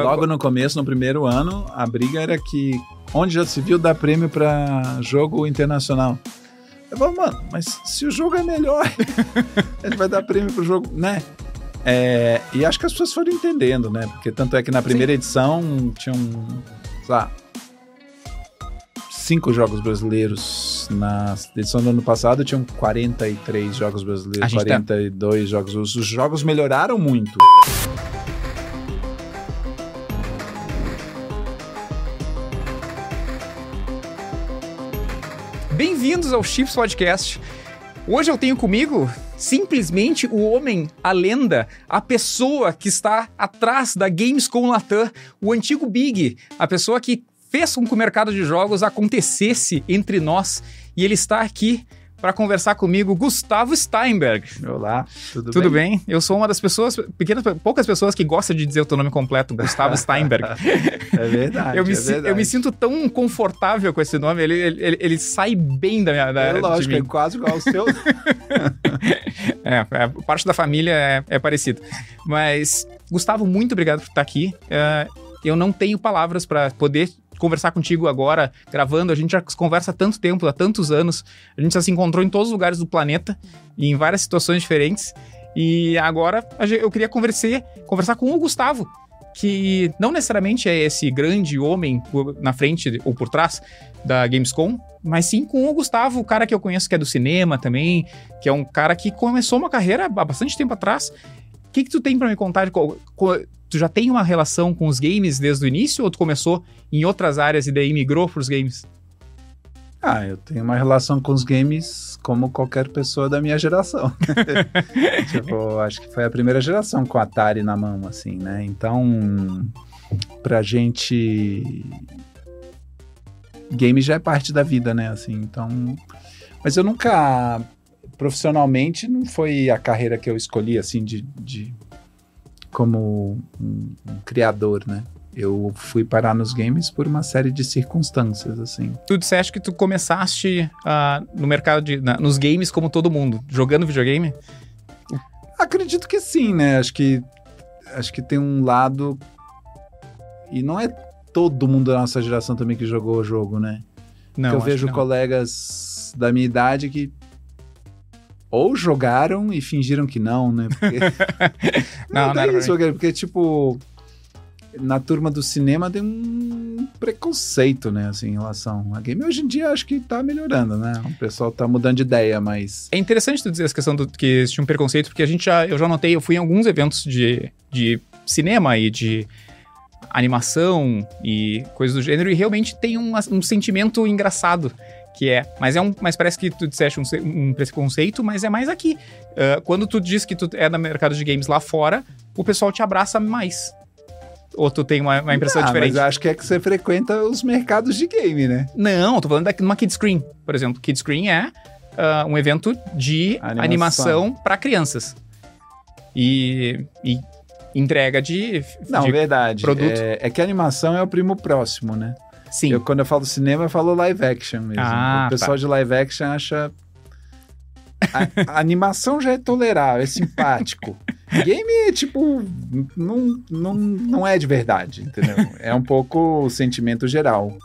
Logo no começo, no primeiro ano, a briga era que onde já se viu dar prêmio pra jogo internacional. Eu falo, mano, mas se o jogo é melhor, a gente vai dar prêmio pro jogo, né? E acho que as pessoas foram entendendo, né? Porque tanto é que na primeira edição tinham, sei lá, 5 jogos brasileiros. Na edição do ano passado tinham 43 jogos brasileiros, 42 jogos. Os jogos melhoraram muito. Bem-vindos ao Chips Podcast. Hoje eu tenho comigo simplesmente o homem, a lenda, a pessoa que está atrás da Gamescom Latam, o antigo Big, a pessoa que fez com que o mercado de jogos acontecesse entre nós, e ele está aqui para conversar comigo, Gustavo Steinberg. Olá, tudo bem? Eu sou uma das pessoas, poucas pessoas que gostam de dizer o teu nome completo, Gustavo Steinberg. É verdade, eu me sinto tão confortável com esse nome, ele sai bem da minha... lógico, é quase igual ao seu. Parte da família é parecida. Mas, Gustavo, muito obrigado por estar aqui. Eu não tenho palavras para poder conversar contigo agora, gravando. A gente já conversa há tanto tempo, há tantos anos. A gente já se encontrou em todos os lugares do planeta e em várias situações diferentes. E agora eu queria conversar com o Gustavo, que não necessariamente é esse grande homem na frente ou por trás da Gamescom, mas sim com o Gustavo, o cara que eu conheço que é do cinema também, que é um cara que começou uma carreira há bastante tempo atrás. O que tu tem pra me contar? Tu já tem uma relação com os games desde o início ou tu começou em outras áreas e daí migrou pros games? Eu tenho uma relação com os games como qualquer pessoa da minha geração. Acho que foi a primeira geração com a Atari na mão, assim, né? Então, pra gente, game já é parte da vida, né? Assim, então, mas eu nunca, profissionalmente, não foi a carreira que eu escolhi, assim, como um criador, né? Eu fui parar nos games por uma série de circunstâncias, assim. Tu disseste que tu começaste no mercado nos games como todo mundo, jogando videogame? Acredito que sim, né? Acho que tem um lado... E não é todo mundo da nossa geração também que jogou o jogo, né? Não, porque eu vejo colegas da minha idade que ou jogaram e fingiram que não, né? Porque... não é isso, porque, tipo... Na turma do cinema tem um preconceito, né, assim, em relação a game. Hoje em dia acho que tá melhorando, né? O pessoal tá mudando de ideia, mas... É interessante tu dizer essa questão que existe um preconceito, porque eu já notei, eu fui em alguns eventos de cinema e de animação e coisas do gênero, e realmente tem um sentimento engraçado, mas parece que tu disseste um preconceito, mas é mais aqui. Quando tu diz que tu é no mercado de games lá fora, o pessoal te abraça mais. Ou tu tem uma impressão diferente? Mas acho que é que você frequenta os mercados de game, né? Não, tô falando de uma Kids Screen, por exemplo. Kids Screen é um evento de animação para crianças. E entrega de verdade. Produto. É que a animação é o primo próximo, né? Sim. Quando eu falo cinema, eu falo live action mesmo. O pessoal de live action acha... A animação já é tolerável, é simpático. Game, tipo, não é de verdade, entendeu? É um pouco o sentimento geral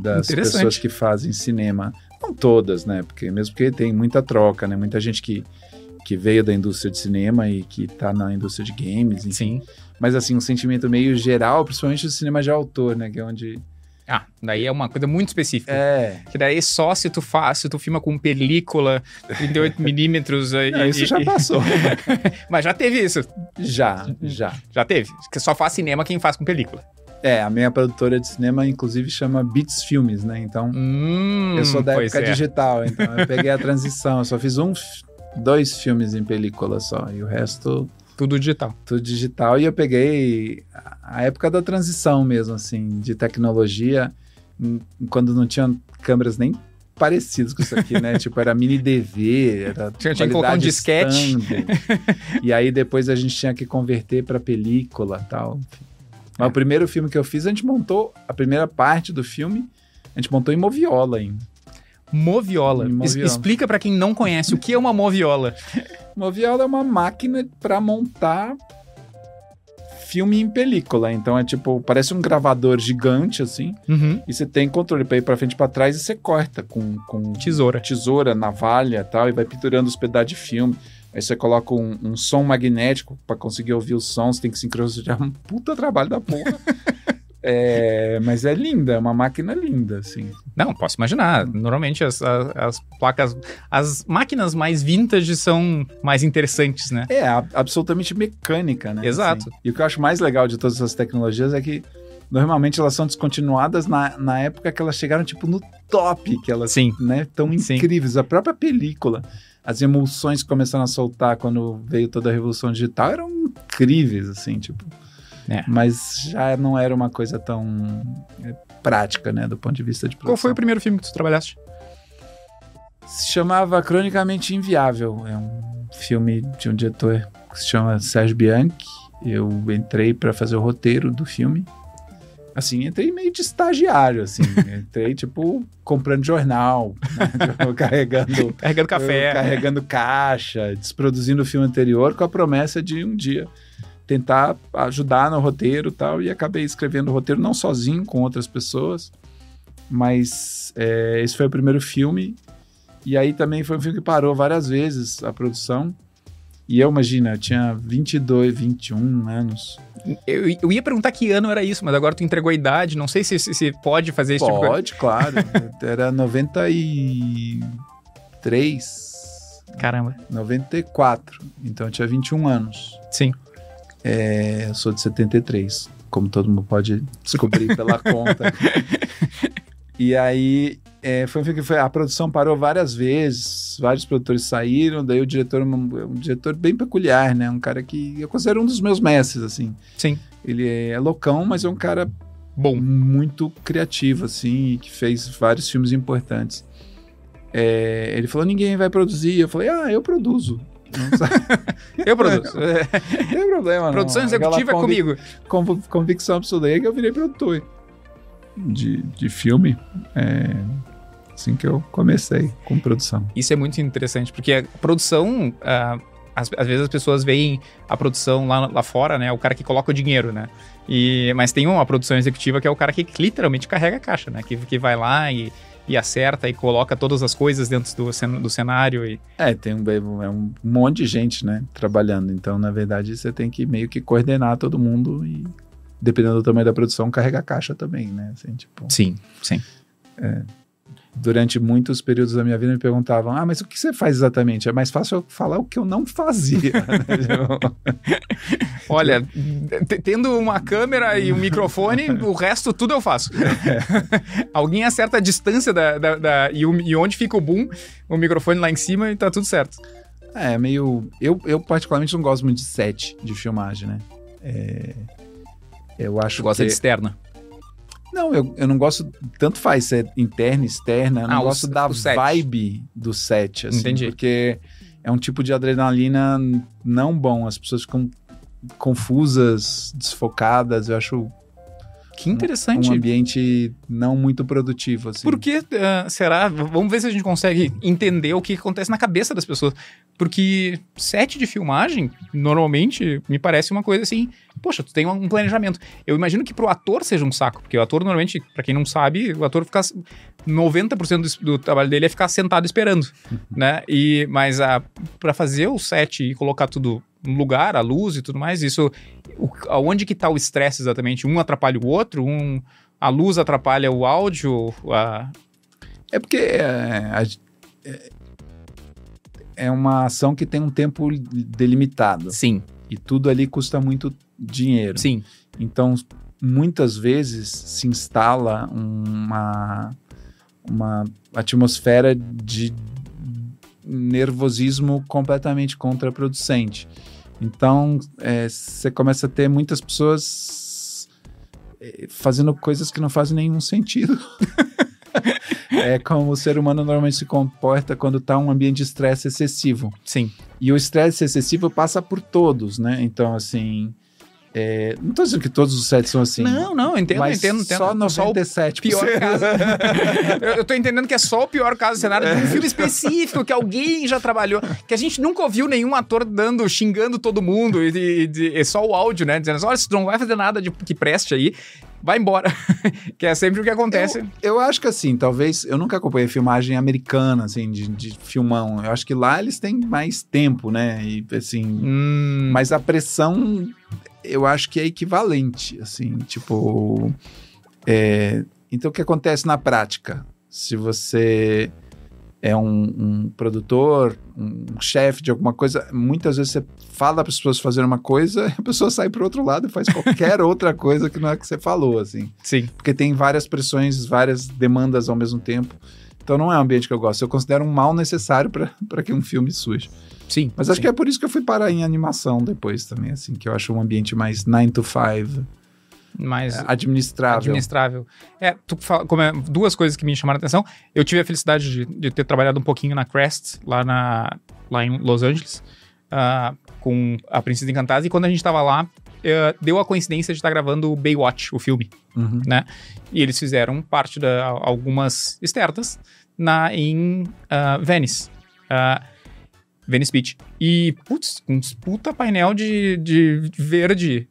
das pessoas que fazem cinema. Não todas, né? Mesmo porque tem muita troca, né? Muita gente que veio da indústria de cinema e que tá na indústria de games, enfim. Sim. Mas, assim, um sentimento meio geral, principalmente do cinema de autor, né? Que é onde... daí é uma coisa muito específica. Que daí só se tu filma com película 38mm... isso já passou. Mas já teve isso. Já teve. Que só faz cinema quem faz com película. A minha produtora de cinema, inclusive, chama Beats Filmes, né? Então, eu sou da época digital, então eu peguei a transição. Eu só fiz 2 filmes em película só, e o resto... Tudo digital. Tudo digital, e eu peguei a época da transição mesmo, assim, de tecnologia, quando não tinha câmeras nem parecidas com isso aqui, né? Tipo, era mini DV, era tinha que colocar um disquete. E aí depois a gente tinha que converter para película e tal. Mas o primeiro filme que eu fiz, a primeira parte do filme, a gente montou em moviola ainda. Moviola. Explica para quem não conhece o que é uma moviola. Moviola é uma máquina para montar filme em película. Então é tipo, parece um gravador gigante, assim. E você tem controle pra ir pra frente e pra trás e você corta com tesoura, navalha e tal, e vai pendurando os pedaços de filme. Aí você coloca um som magnético pra conseguir ouvir os sons, tem que sincronizar. Um puta trabalho da porra. Mas é linda, é uma máquina linda, assim. Não, posso imaginar. Normalmente as placas, as máquinas mais vintage são mais interessantes, né? Absolutamente mecânica, né? Exato. Assim. E o que eu acho mais legal de todas essas tecnologias é que normalmente elas são descontinuadas na época que elas chegaram, tipo, no top, que elas, né, tão incríveis. Sim. A própria película, as emulsões que começaram a soltar quando veio toda a revolução digital eram incríveis, assim, tipo... Mas já não era uma coisa tão prática, né, do ponto de vista de produção. Qual foi o primeiro filme que tu trabalhaste? Se chamava Cronicamente Inviável. É um filme de um diretor que se chama Sérgio Bianchi. Eu entrei para fazer o roteiro do filme. Assim, entrei meio de estagiário, assim. Entrei, tipo, comprando jornal, né? carregando café. Carregando caixa, desproduzindo o filme anterior com a promessa de um dia tentar ajudar no roteiro e tal, e acabei escrevendo o roteiro não sozinho, com outras pessoas, mas esse foi o primeiro filme, e aí também foi um filme que parou várias vezes a produção, e eu tinha 22, 21 anos. Eu ia perguntar que ano era isso, mas agora tu entregou a idade, não sei se pode fazer esse tipo de coisa. Pode, claro, era 93. Caramba. 94, então eu tinha 21 anos. Sim. Eu sou de 73, como todo mundo pode descobrir pela conta. E aí, foi um filme que a produção parou várias vezes, vários produtores saíram, daí o diretor, um diretor bem peculiar, né? Um cara que eu considero um dos meus mestres, assim. Sim. Ele é loucão, mas é um cara bom, muito criativo, assim, e que fez vários filmes importantes. Ele falou, ninguém vai produzir. Eu falei, eu produzo. Eu produzo. Não tem problema, não. Produção executiva é comigo. Convicção absoluta. Aí que eu virei produtor de filme. Assim que eu comecei com produção. Isso é muito interessante, porque a produção, às vezes as pessoas veem a produção lá fora, né? O cara que coloca o dinheiro, né? Mas tem uma produção executiva que é o cara que literalmente carrega a caixa, né? Que vai lá e acerta e coloca todas as coisas dentro do cenário. Tem um monte de gente, né, trabalhando. Então, na verdade, você tem que meio que coordenar todo mundo e, dependendo do tamanho da produção, carregar a caixa também, né? Assim, tipo, sim. Durante muitos períodos da minha vida me perguntavam, mas o que você faz exatamente? É mais fácil eu falar o que eu não fazia. Olha, tendo uma câmera e um microfone, o resto tudo eu faço. Alguém acerta a distância e onde fica o boom, o microfone lá em cima e tá tudo certo. Eu particularmente não gosto muito de set de filmagem, né? Eu acho que... Gosta de externa? Não, eu não gosto, tanto faz se é interna, externa, eu não gosto da vibe do set, assim. Entendi. Porque é um tipo de adrenalina não bom, as pessoas ficam confusas, desfocadas, eu acho... Que interessante. Um ambiente não muito produtivo, assim. Por que será? Vamos ver se a gente consegue entender o que acontece na cabeça das pessoas. Porque set de filmagem, normalmente, me parece uma coisa assim... Poxa, tu tem um planejamento. Eu imagino que pro ator seja um saco, porque o ator, normalmente, pra quem não sabe, o ator fica... 90% do trabalho dele é ficar sentado esperando, né? Mas pra fazer o set e colocar tudo no lugar, a luz e tudo mais, isso... Onde que tá o estresse exatamente? Um atrapalha o outro? A luz atrapalha o áudio? É porque é uma ação que tem um tempo delimitado. Sim. E tudo ali custa muito dinheiro. Sim. Então, muitas vezes se instala uma atmosfera de nervosismo completamente contraproducente. Então, você começa a ter muitas pessoas fazendo coisas que não fazem nenhum sentido. É como o ser humano normalmente se comporta quando está um ambiente de estresse excessivo. Sim. E o estresse excessivo passa por todos, né? Então, assim, Não tô dizendo que todos os sets são assim. Não, entendo. Só 97%. Pior caso. eu tô entendendo que é só o pior caso do cenário de um filme específico, que alguém já trabalhou, que a gente nunca ouviu nenhum ator xingando todo mundo, e só o áudio, né? Dizendo, olha, você não vai fazer nada que preste aí, vai embora. Que é sempre o que acontece. Eu acho que assim, talvez, eu nunca acompanhei filmagem americana, assim, de filmão. Eu acho que lá eles têm mais tempo, né? E assim, mas a pressão, eu acho que é equivalente, assim, tipo... Então, o que acontece na prática? Se você é um produtor, um chefe de alguma coisa, muitas vezes você fala para as pessoas fazerem uma coisa, a pessoa sai para o outro lado e faz qualquer outra coisa que não é o que você falou, assim. Sim. Porque tem várias pressões, várias demandas ao mesmo tempo. Então, não é um ambiente que eu gosto. Eu considero um mal necessário para que um filme surja. Sim. Mas acho que é por isso que eu fui parar em animação depois também, assim, que eu acho um ambiente mais 9 to 5. Mais administrável. Duas coisas que me chamaram a atenção. Eu tive a felicidade de ter trabalhado um pouquinho na Crest, lá em Los Angeles, com a Princesa Encantada, e quando a gente estava lá, deu a coincidência de estar gravando o Baywatch, o filme, né? E eles fizeram parte de algumas externas em Venice. Venice Beach. E, um puta painel de verde.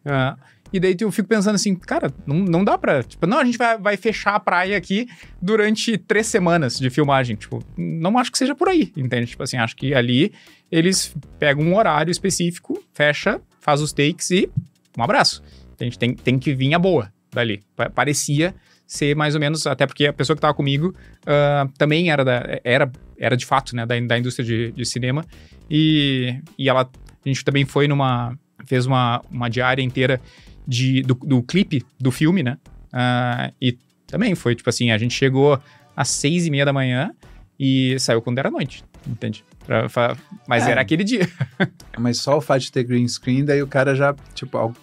E daí eu fico pensando assim, cara, não dá pra... Tipo, não, a gente vai fechar a praia aqui durante 3 semanas de filmagem. Tipo, não acho que seja por aí, entende? Tipo assim, acho que ali eles pegam um horário específico, fecha, faz os takes e um abraço. A gente tem que vir a boa dali. Parecia ser mais ou menos, até porque a pessoa que tava comigo também era de fato, né, da indústria de cinema. E a gente também fez uma diária inteira do clipe do filme, né? E também foi, tipo assim, a gente chegou às 6:30 da manhã e saiu quando era noite, entende? Mas era aquele dia. Mas só o fato de ter green screen, daí o cara já, tipo,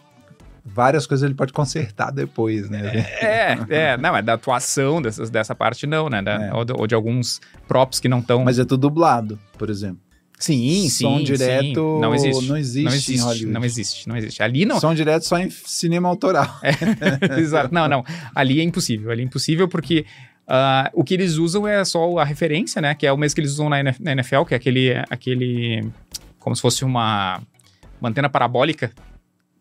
várias coisas ele pode consertar depois, né? Não, é da atuação dessa parte não, né? Ou de alguns props que não estão... Mas é tudo dublado, por exemplo. Sim, som direto sim. Não existe em Hollywood. Não existe. Ali não. Som direto só em cinema autoral. Exato. Não. Ali é impossível porque o que eles usam é só a referência, né? Que é o mesmo que eles usam na NFL, que é aquele como se fosse uma antena parabólica,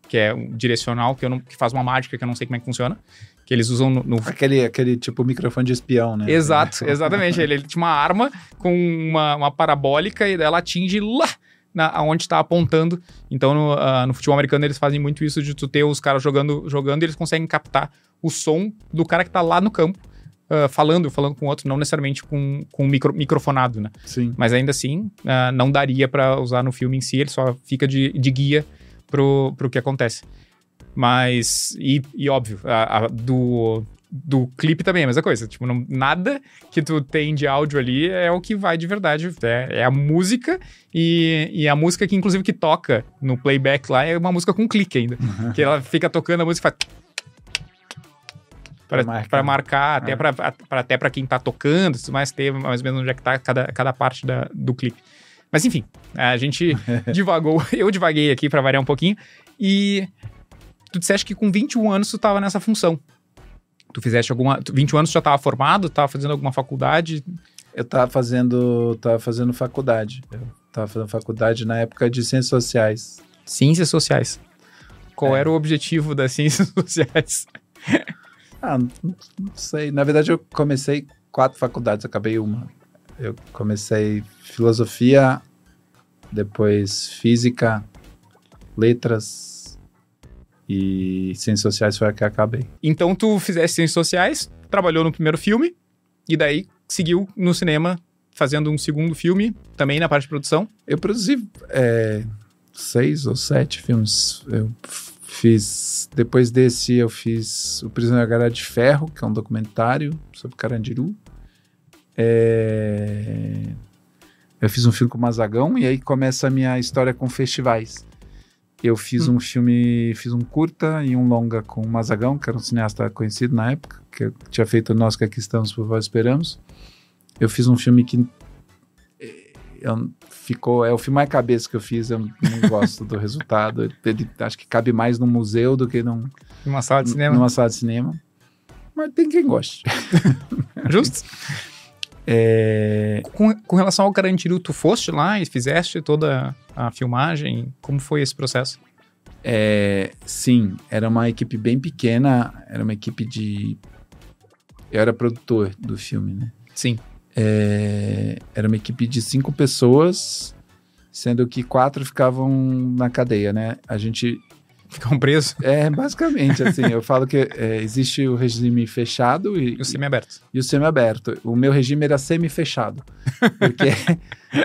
que é um direcional, que faz uma mágica que eu não sei como é que funciona. Que eles usam no... Aquele tipo microfone de espião, né? Exato, exatamente. Ele tinha uma arma com uma parabólica e ela atinge lá aonde está apontando. Então, no futebol americano, eles fazem muito isso de tu ter os caras jogando e eles conseguem captar o som do cara que tá lá no campo, falando com o outro, não necessariamente com microfonado, né? Sim. Mas ainda assim, não daria para usar no filme em si, ele só fica de guia pro que acontece. Mas, e óbvio, do clipe também é a mesma coisa. Tipo, nada que tu tem de áudio ali é o que vai de verdade. É a música e a música que, inclusive, que toca no playback lá é uma música com clique ainda. Que ela fica tocando a música e faz... Pra marcar, até pra quem tá tocando, mas ter mais ou menos onde é que tá cada parte do clipe. Mas, enfim, a gente divagou. Eu divaguei aqui pra variar um pouquinho. E... Tu disseste que com 21 anos tu tava nessa função. Tu fizeste 21 anos tu já tava formado? Tava fazendo alguma faculdade? Eu tava fazendo faculdade. Eu tava fazendo faculdade na época de Ciências Sociais. Ciências Sociais. Qual era o objetivo das Ciências Sociais? Não sei. Na verdade, eu comecei 4 faculdades, acabei uma. Eu comecei Filosofia, depois Física, Letras... E Ciências Sociais foi a que acabei. Então, tu fizeste Ciências Sociais, trabalhou no primeiro filme, e daí seguiu no cinema, fazendo um segundo filme, também na parte de produção? Eu produzi 6 ou 7 filmes. Eu fiz... Depois desse, eu fiz O Prisioneiro da Grade de Ferro, que é um documentário sobre Carandiru. Eu fiz um filme com o Mazagão, e aí começa a minha história com festivais. Eu fiz um filme, fiz um curta e um longa com o Mazagão, que era um cineasta conhecido na época, que tinha feito Nós que Aqui Estamos, Por Vós Esperamos. Eu fiz um filme que ficou... É o filme mais cabeça que eu fiz, eu não gosto do resultado. Ele acho que cabe mais num museu do que numa sala de cinema. Numa sala de cinema. Mas tem quem goste. Justo. Com relação ao Carandiru, tu foste lá e fizeste toda a filmagem? Como foi esse processo? Sim, era uma equipe bem pequena, era uma equipe de... Eu era produtor do filme, né? Sim. Era uma equipe de 5 pessoas, sendo que 4 ficavam na cadeia, né? A gente... Ficavam presos? Basicamente, assim, eu falo que existe o regime fechado e o semi-aberto. E o semi-aberto. O meu regime era semi-fechado, porque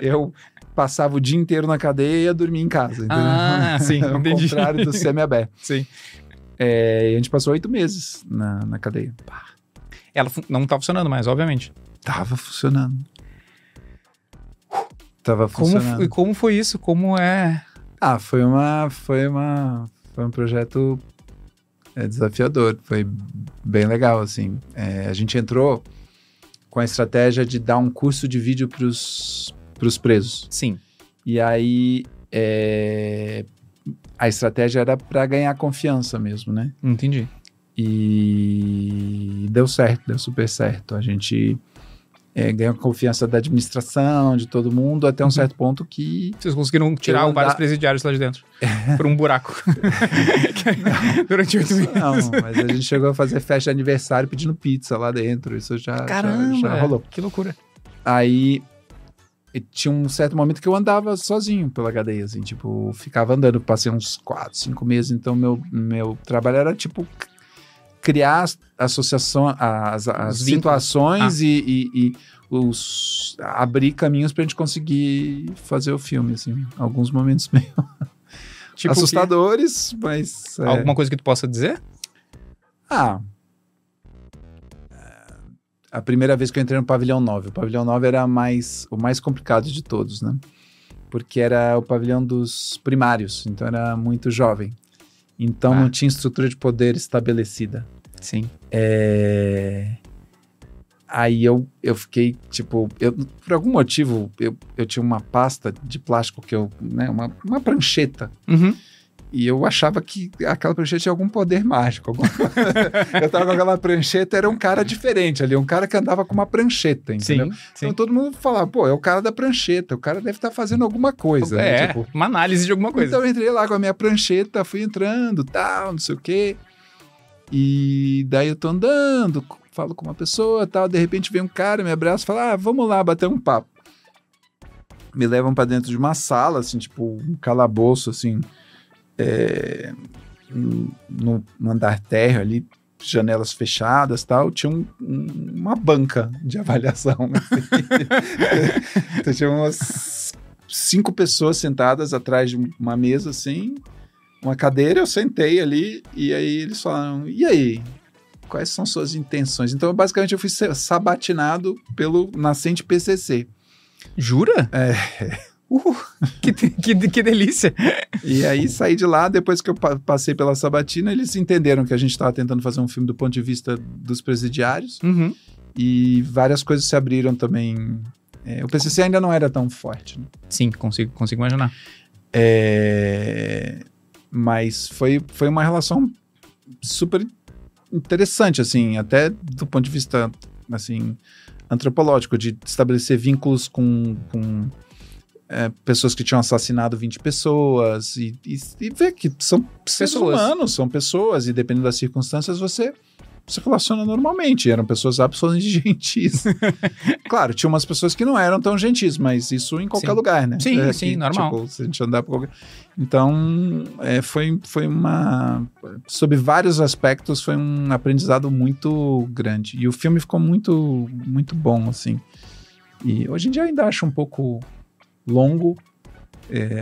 eu passava o dia inteiro na cadeia e ia dormir em casa, entendeu? Sim, ao entendi. contrário do semi-aberto. Sim. E a gente passou 8 meses na cadeia. Ela não tá funcionando mais, obviamente. Tava funcionando. Tava funcionando. E como foi isso? Como é... Foi um projeto desafiador, foi bem legal, assim. A gente entrou com a estratégia de dar um curso de vídeo pros presos. Sim. E aí, a estratégia era para ganhar confiança mesmo, né? Entendi. E deu certo, deu super certo. A gente ganhou confiança da administração, de todo mundo, até um certo ponto que... Vocês conseguiram tirar vários presidiários lá de dentro, por um buraco. Durante 8 meses. Não, mas a gente chegou a fazer festa de aniversário pedindo pizza lá dentro, isso já rolou. Que loucura. Aí, tinha um certo momento que eu andava sozinho pela cadeia, assim, tipo, ficava andando, passei uns 4, 5 meses, então meu trabalho era, tipo... criar associação, as situações e abrir caminhos pra gente conseguir fazer o filme, assim. Alguns momentos meio tipo assustadores, mas... Alguma coisa que tu possa dizer? A primeira vez que eu entrei no Pavilhão 9. O Pavilhão 9 era o mais complicado de todos, né? Porque era o pavilhão dos primários, então era muito jovem. Então não tinha estrutura de poder estabelecida. Sim. Aí eu fiquei, tipo... por algum motivo, eu tinha uma pasta de plástico né, uma prancheta. Uhum. E eu achava que aquela prancheta tinha algum poder mágico. Eu tava com aquela prancheta, era um cara diferente ali, um cara que andava com uma prancheta, entendeu? Sim. Então todo mundo falava, é o cara da prancheta, o cara deve estar fazendo alguma coisa. Né? Tipo, uma análise de alguma coisa. Então eu entrei lá com a minha prancheta, fui entrando, tal, não sei o quê. E daí eu tô andando, falo com uma pessoa, tal, de repente vem um cara, me abraça e fala, vamos lá bater um papo. Me levam pra dentro de uma sala, assim, tipo um calabouço, assim, no andar térreo ali, janelas fechadas e tal, tinha uma banca de avaliação. Assim. Então tinha umas 5 pessoas sentadas atrás de uma mesa, assim, uma cadeira, eu sentei ali, e aí eles falaram, e aí? Quais são suas intenções? Então, basicamente, eu fui sabatinado pelo nascente PCC. Jura? Que delícia! E aí saí de lá, depois que eu passei pela sabatina, eles entenderam que a gente estava tentando fazer um filme do ponto de vista dos presidiários, e várias coisas se abriram também. O PCC ainda não era tão forte, né? Sim, consigo imaginar. Mas foi uma relação super interessante, assim, até do ponto de vista, assim, antropológico, de estabelecer vínculos com pessoas que tinham assassinado 20 pessoas e ver que são seres humanos, são pessoas, e dependendo das circunstâncias você se relaciona normalmente. Eram pessoas absolutamente gentis. Claro, tinha umas pessoas que não eram tão gentis, mas isso em qualquer lugar, né? Sim, normal. Tipo, se a gente andar por qualquer... Então, foi uma... Sob vários aspectos, foi um aprendizado muito grande. E o filme ficou muito, muito bom, assim. E hoje em dia eu ainda acho um pouco longo.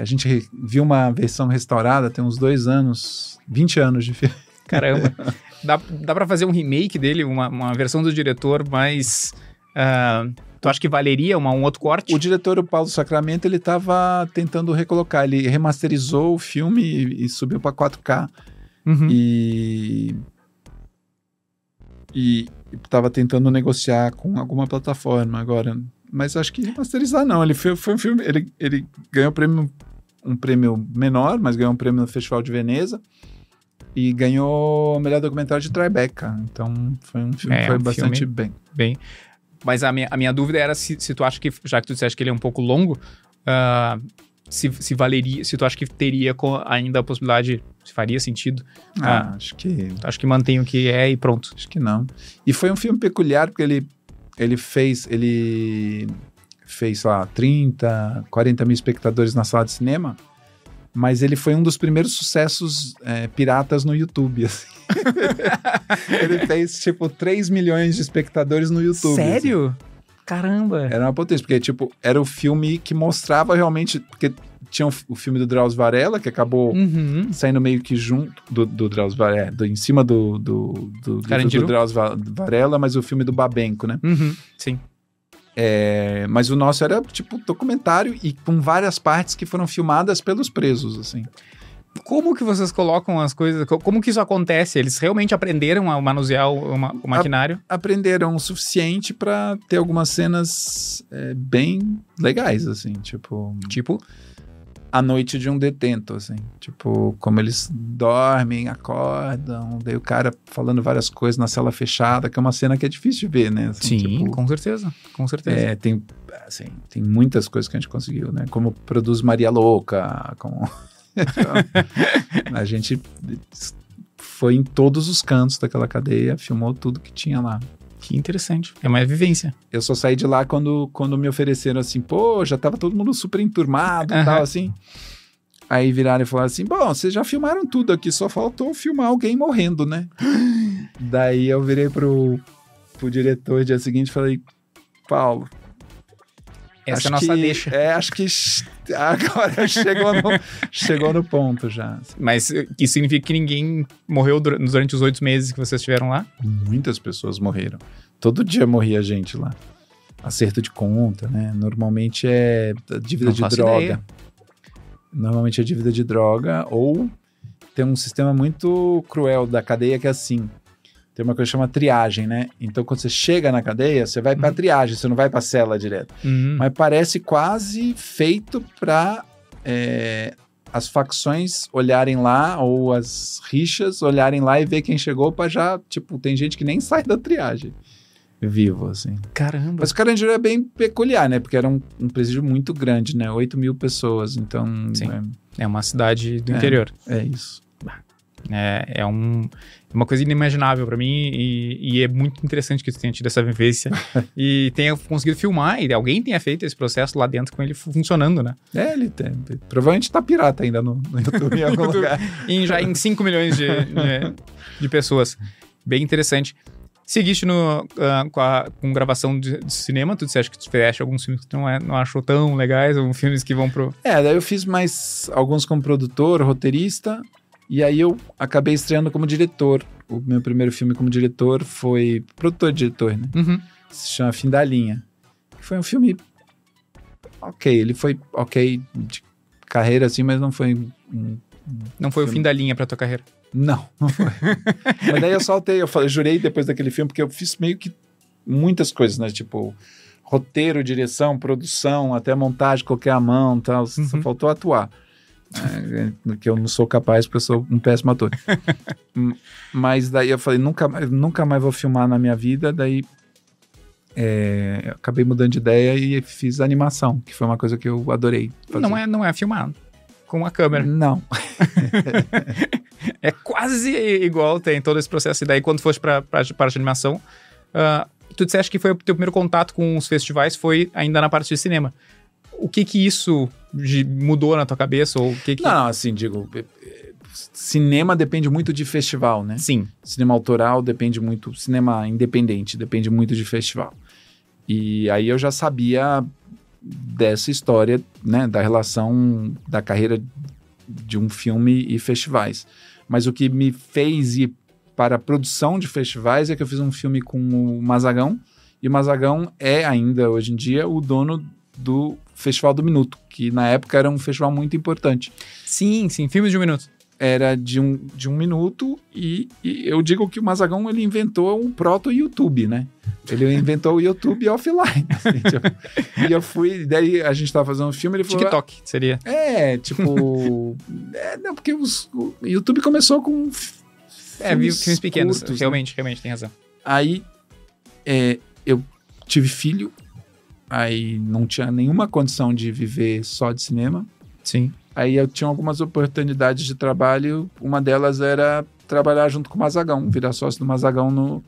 A gente viu uma versão restaurada, tem uns 2 anos, 20 anos de filme. Caramba. Dá pra fazer um remake dele, uma versão do diretor mais... tu acha que valeria um outro corte? O diretor, o Paulo Sacramento, ele tava tentando recolocar. Ele remasterizou o filme e subiu pra 4K. E tava tentando negociar com alguma plataforma agora. Mas acho que remasterizar não. Ele foi um filme... Ele ganhou um prêmio menor, mas ganhou um prêmio no Festival de Veneza. E ganhou o melhor documentário de Tribeca. Então, foi um filme que foi bastante bem. Mas a minha dúvida era se tu acha que, já que tu disseste que ele é um pouco longo, se valeria, se tu acha que teria ainda a possibilidade, se faria sentido. Acho que... Acho que mantém o que é e pronto. Acho que não. E foi um filme peculiar, porque ele fez, sei lá, 30, 40 mil espectadores na sala de cinema, mas ele foi um dos primeiros sucessos piratas no YouTube, assim. Ele fez, 3 milhões de espectadores no YouTube. Sério? Assim. Caramba! Era uma potência, porque, era o filme que mostrava realmente... Porque tinha o filme do Drauzio Varela, que acabou saindo meio que junto do Drauzio Varela, em cima do Drauzio Varela, mas o filme do Babenco, né? Sim. Mas o nosso era, documentário e com várias partes que foram filmadas pelos presos, assim. Como que vocês colocam as coisas? Como que isso acontece? Eles realmente aprenderam a manusear o maquinário? Aprenderam o suficiente para ter algumas cenas bem legais, assim, tipo... A noite de um detento, assim. Como eles dormem, acordam, daí o cara falando várias coisas na cela fechada, que é uma cena que é difícil de ver, né? Assim, sim, com certeza. Tem muitas coisas que a gente conseguiu, né? Como produz Maria Louca, a gente foi em todos os cantos daquela cadeia, filmou tudo que tinha lá. Que interessante. É uma vivência. Eu só saí de lá quando me ofereceram assim, já tava todo mundo super enturmado e tal, assim. Aí viraram e falaram assim, bom, vocês já filmaram tudo aqui, só faltou filmar alguém morrendo, né? Daí eu virei pro diretor no dia seguinte e falei, Paulo... Essa é a nossa deixa. Acho que agora chegou no ponto já. Mas isso significa que ninguém morreu durante os 8 meses que vocês estiveram lá? Muitas pessoas morreram. Todo dia morria gente lá. Acerto de conta, né? Normalmente é dívida de droga. Ideia. Normalmente é dívida de droga ou tem um sistema muito cruel da cadeia que é assim... Tem uma coisa que chama triagem, né? Então, quando você chega na cadeia, você vai pra triagem, você não vai pra cela direto. Mas parece quase feito pra as facções olharem lá, ou as rixas olharem lá e ver quem chegou pra já... tem gente que nem sai da triagem vivo, assim. Caramba! Mas o Carandiru é bem peculiar, né? Porque era um presídio muito grande, né? 8 mil pessoas, então... Sim, é uma cidade do interior. É isso. É uma coisa inimaginável pra mim e é muito interessante que tu tenha tido essa vivência e tenha conseguido filmar e alguém tenha feito esse processo lá dentro com ele funcionando, né? Ele tem. Provavelmente tá pirata ainda no YouTube em algum lugar. Já em 5 milhões de pessoas. Bem interessante. Seguiste com gravação de cinema? Tu disseste que tu fizeste alguns filmes que tu não achou tão legais, alguns filmes que vão pro... Daí eu fiz mais alguns como produtor, roteirista... E aí eu acabei estreando como diretor. O meu primeiro filme como diretor foi... Produtor e diretor, né? Se chama Fim da Linha. Foi um filme... Ok, ele foi ok de carreira, assim, mas não foi... Não foi o fim da linha pra tua carreira? Não foi. Mas daí eu saltei, eu jurei depois daquele filme, porque eu fiz meio que muitas coisas, né? Roteiro, direção, produção, até montagem, coloquei a mão e tal. Só faltou atuar. Que eu não sou capaz porque eu sou um péssimo ator. Mas daí eu falei, nunca mais vou filmar na minha vida. Daí eu acabei mudando de ideia e fiz animação, que foi uma coisa que eu adorei fazer. Não é filmado com a câmera. Não. É quase igual, tem todo esse processo. E daí quando foste para parte de animação, tu disseste que foi o teu primeiro contato com os festivais foi ainda na parte de cinema. O que isso mudou na tua cabeça? Ou Não, assim, digo... Cinema depende muito de festival, né? Sim. Cinema autoral depende muito... Cinema independente depende muito de festival. E aí eu já sabia dessa história, né? Da relação da carreira de um filme e festivais. Mas o que me fez ir para a produção de festivais é que eu fiz um filme com o Mazagão. E o Mazagão é ainda, hoje em dia, o dono do Festival do Minuto, que na época era um festival muito importante. Sim, filmes de um minuto. era de um minuto e eu digo que o Mazagão, ele inventou um proto-YouTube, né? Ele inventou o YouTube offline. Assim, tipo, e eu fui, daí a gente tava fazendo um filme, ele falou... TikTok, seria. Tipo... não, porque o YouTube começou com filmes pequenos, curtos, realmente tem razão. Aí, eu tive filho, aí não tinha nenhuma condição de viver só de cinema. Sim. Aí eu tinha algumas oportunidades de trabalho, uma delas era trabalhar junto com o Mazagão, virar sócio do Mazagão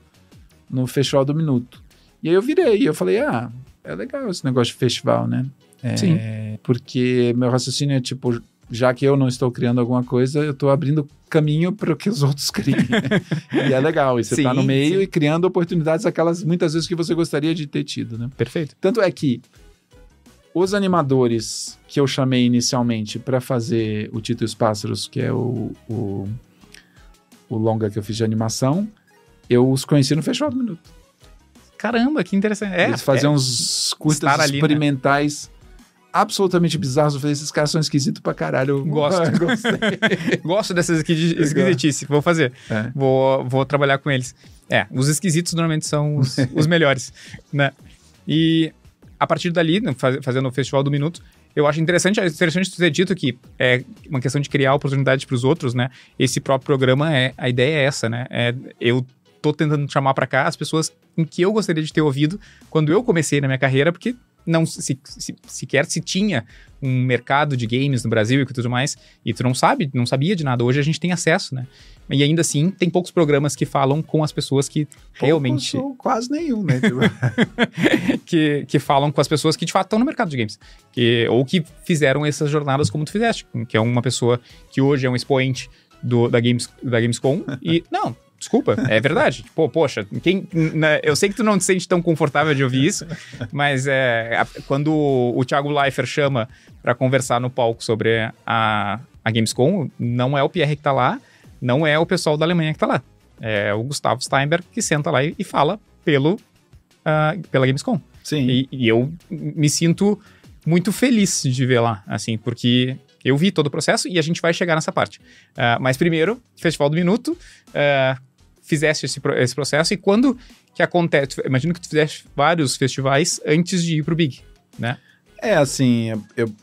no Festival do Minuto. E aí eu falei, é legal esse negócio de festival, né? Sim. Porque meu raciocínio é tipo, já que eu não estou criando alguma coisa, eu estou abrindo caminho para que os outros criem. E é legal, e você está no meio e criando oportunidades, aquelas muitas vezes que você gostaria de ter tido, né? Perfeito. Tanto é que os animadores que eu chamei inicialmente para fazer o Tito e os Pássaros, que é o longa que eu fiz de animação, eu os conheci no Festival do Minuto. Caramba, que interessante. Eles faziam uns curtas experimentais absolutamente bizarros. Eu falei, esses caras são esquisitos pra caralho. Gostei. Gosto dessas esquisitices. Vou fazer. Vou trabalhar com eles. Os esquisitos normalmente são os melhores, né? E a partir dali, fazendo o Festival do Minuto, eu acho interessante tu ter dito que é uma questão de criar oportunidades para os outros, né? Esse próprio programa, a ideia é essa, né? Eu tô tentando chamar para cá as pessoas em que eu gostaria de ter ouvido quando eu comecei na minha carreira, porque não sequer se tinha um mercado de games no Brasil e tudo mais, e tu não sabia de nada. Hoje a gente tem acesso, né? E ainda assim, tem poucos programas que falam com as pessoas que realmente... Ou quase nenhum, né? que falam com as pessoas que de fato estão no mercado de games. Ou que fizeram essas jornadas como tu fizeste, que é uma pessoa que hoje é um expoente da Gamescom e... Não, desculpa, é verdade. Poxa, eu sei que tu não te sente tão confortável de ouvir isso, mas quando o Thiago Leifert chama para conversar no palco sobre a Gamescom, não é o Pierre que tá lá, não é o pessoal da Alemanha que tá lá. É o Gustavo Steinberg que senta lá e fala pela Gamescom. Sim. E eu me sinto muito feliz de ver lá, assim, porque eu vi todo o processo e a gente vai chegar nessa parte. Mas primeiro, Festival do Minuto, fizeste esse processo e quando que acontece? Imagino que tu fizeste vários festivais antes de ir pro Big, né? Assim,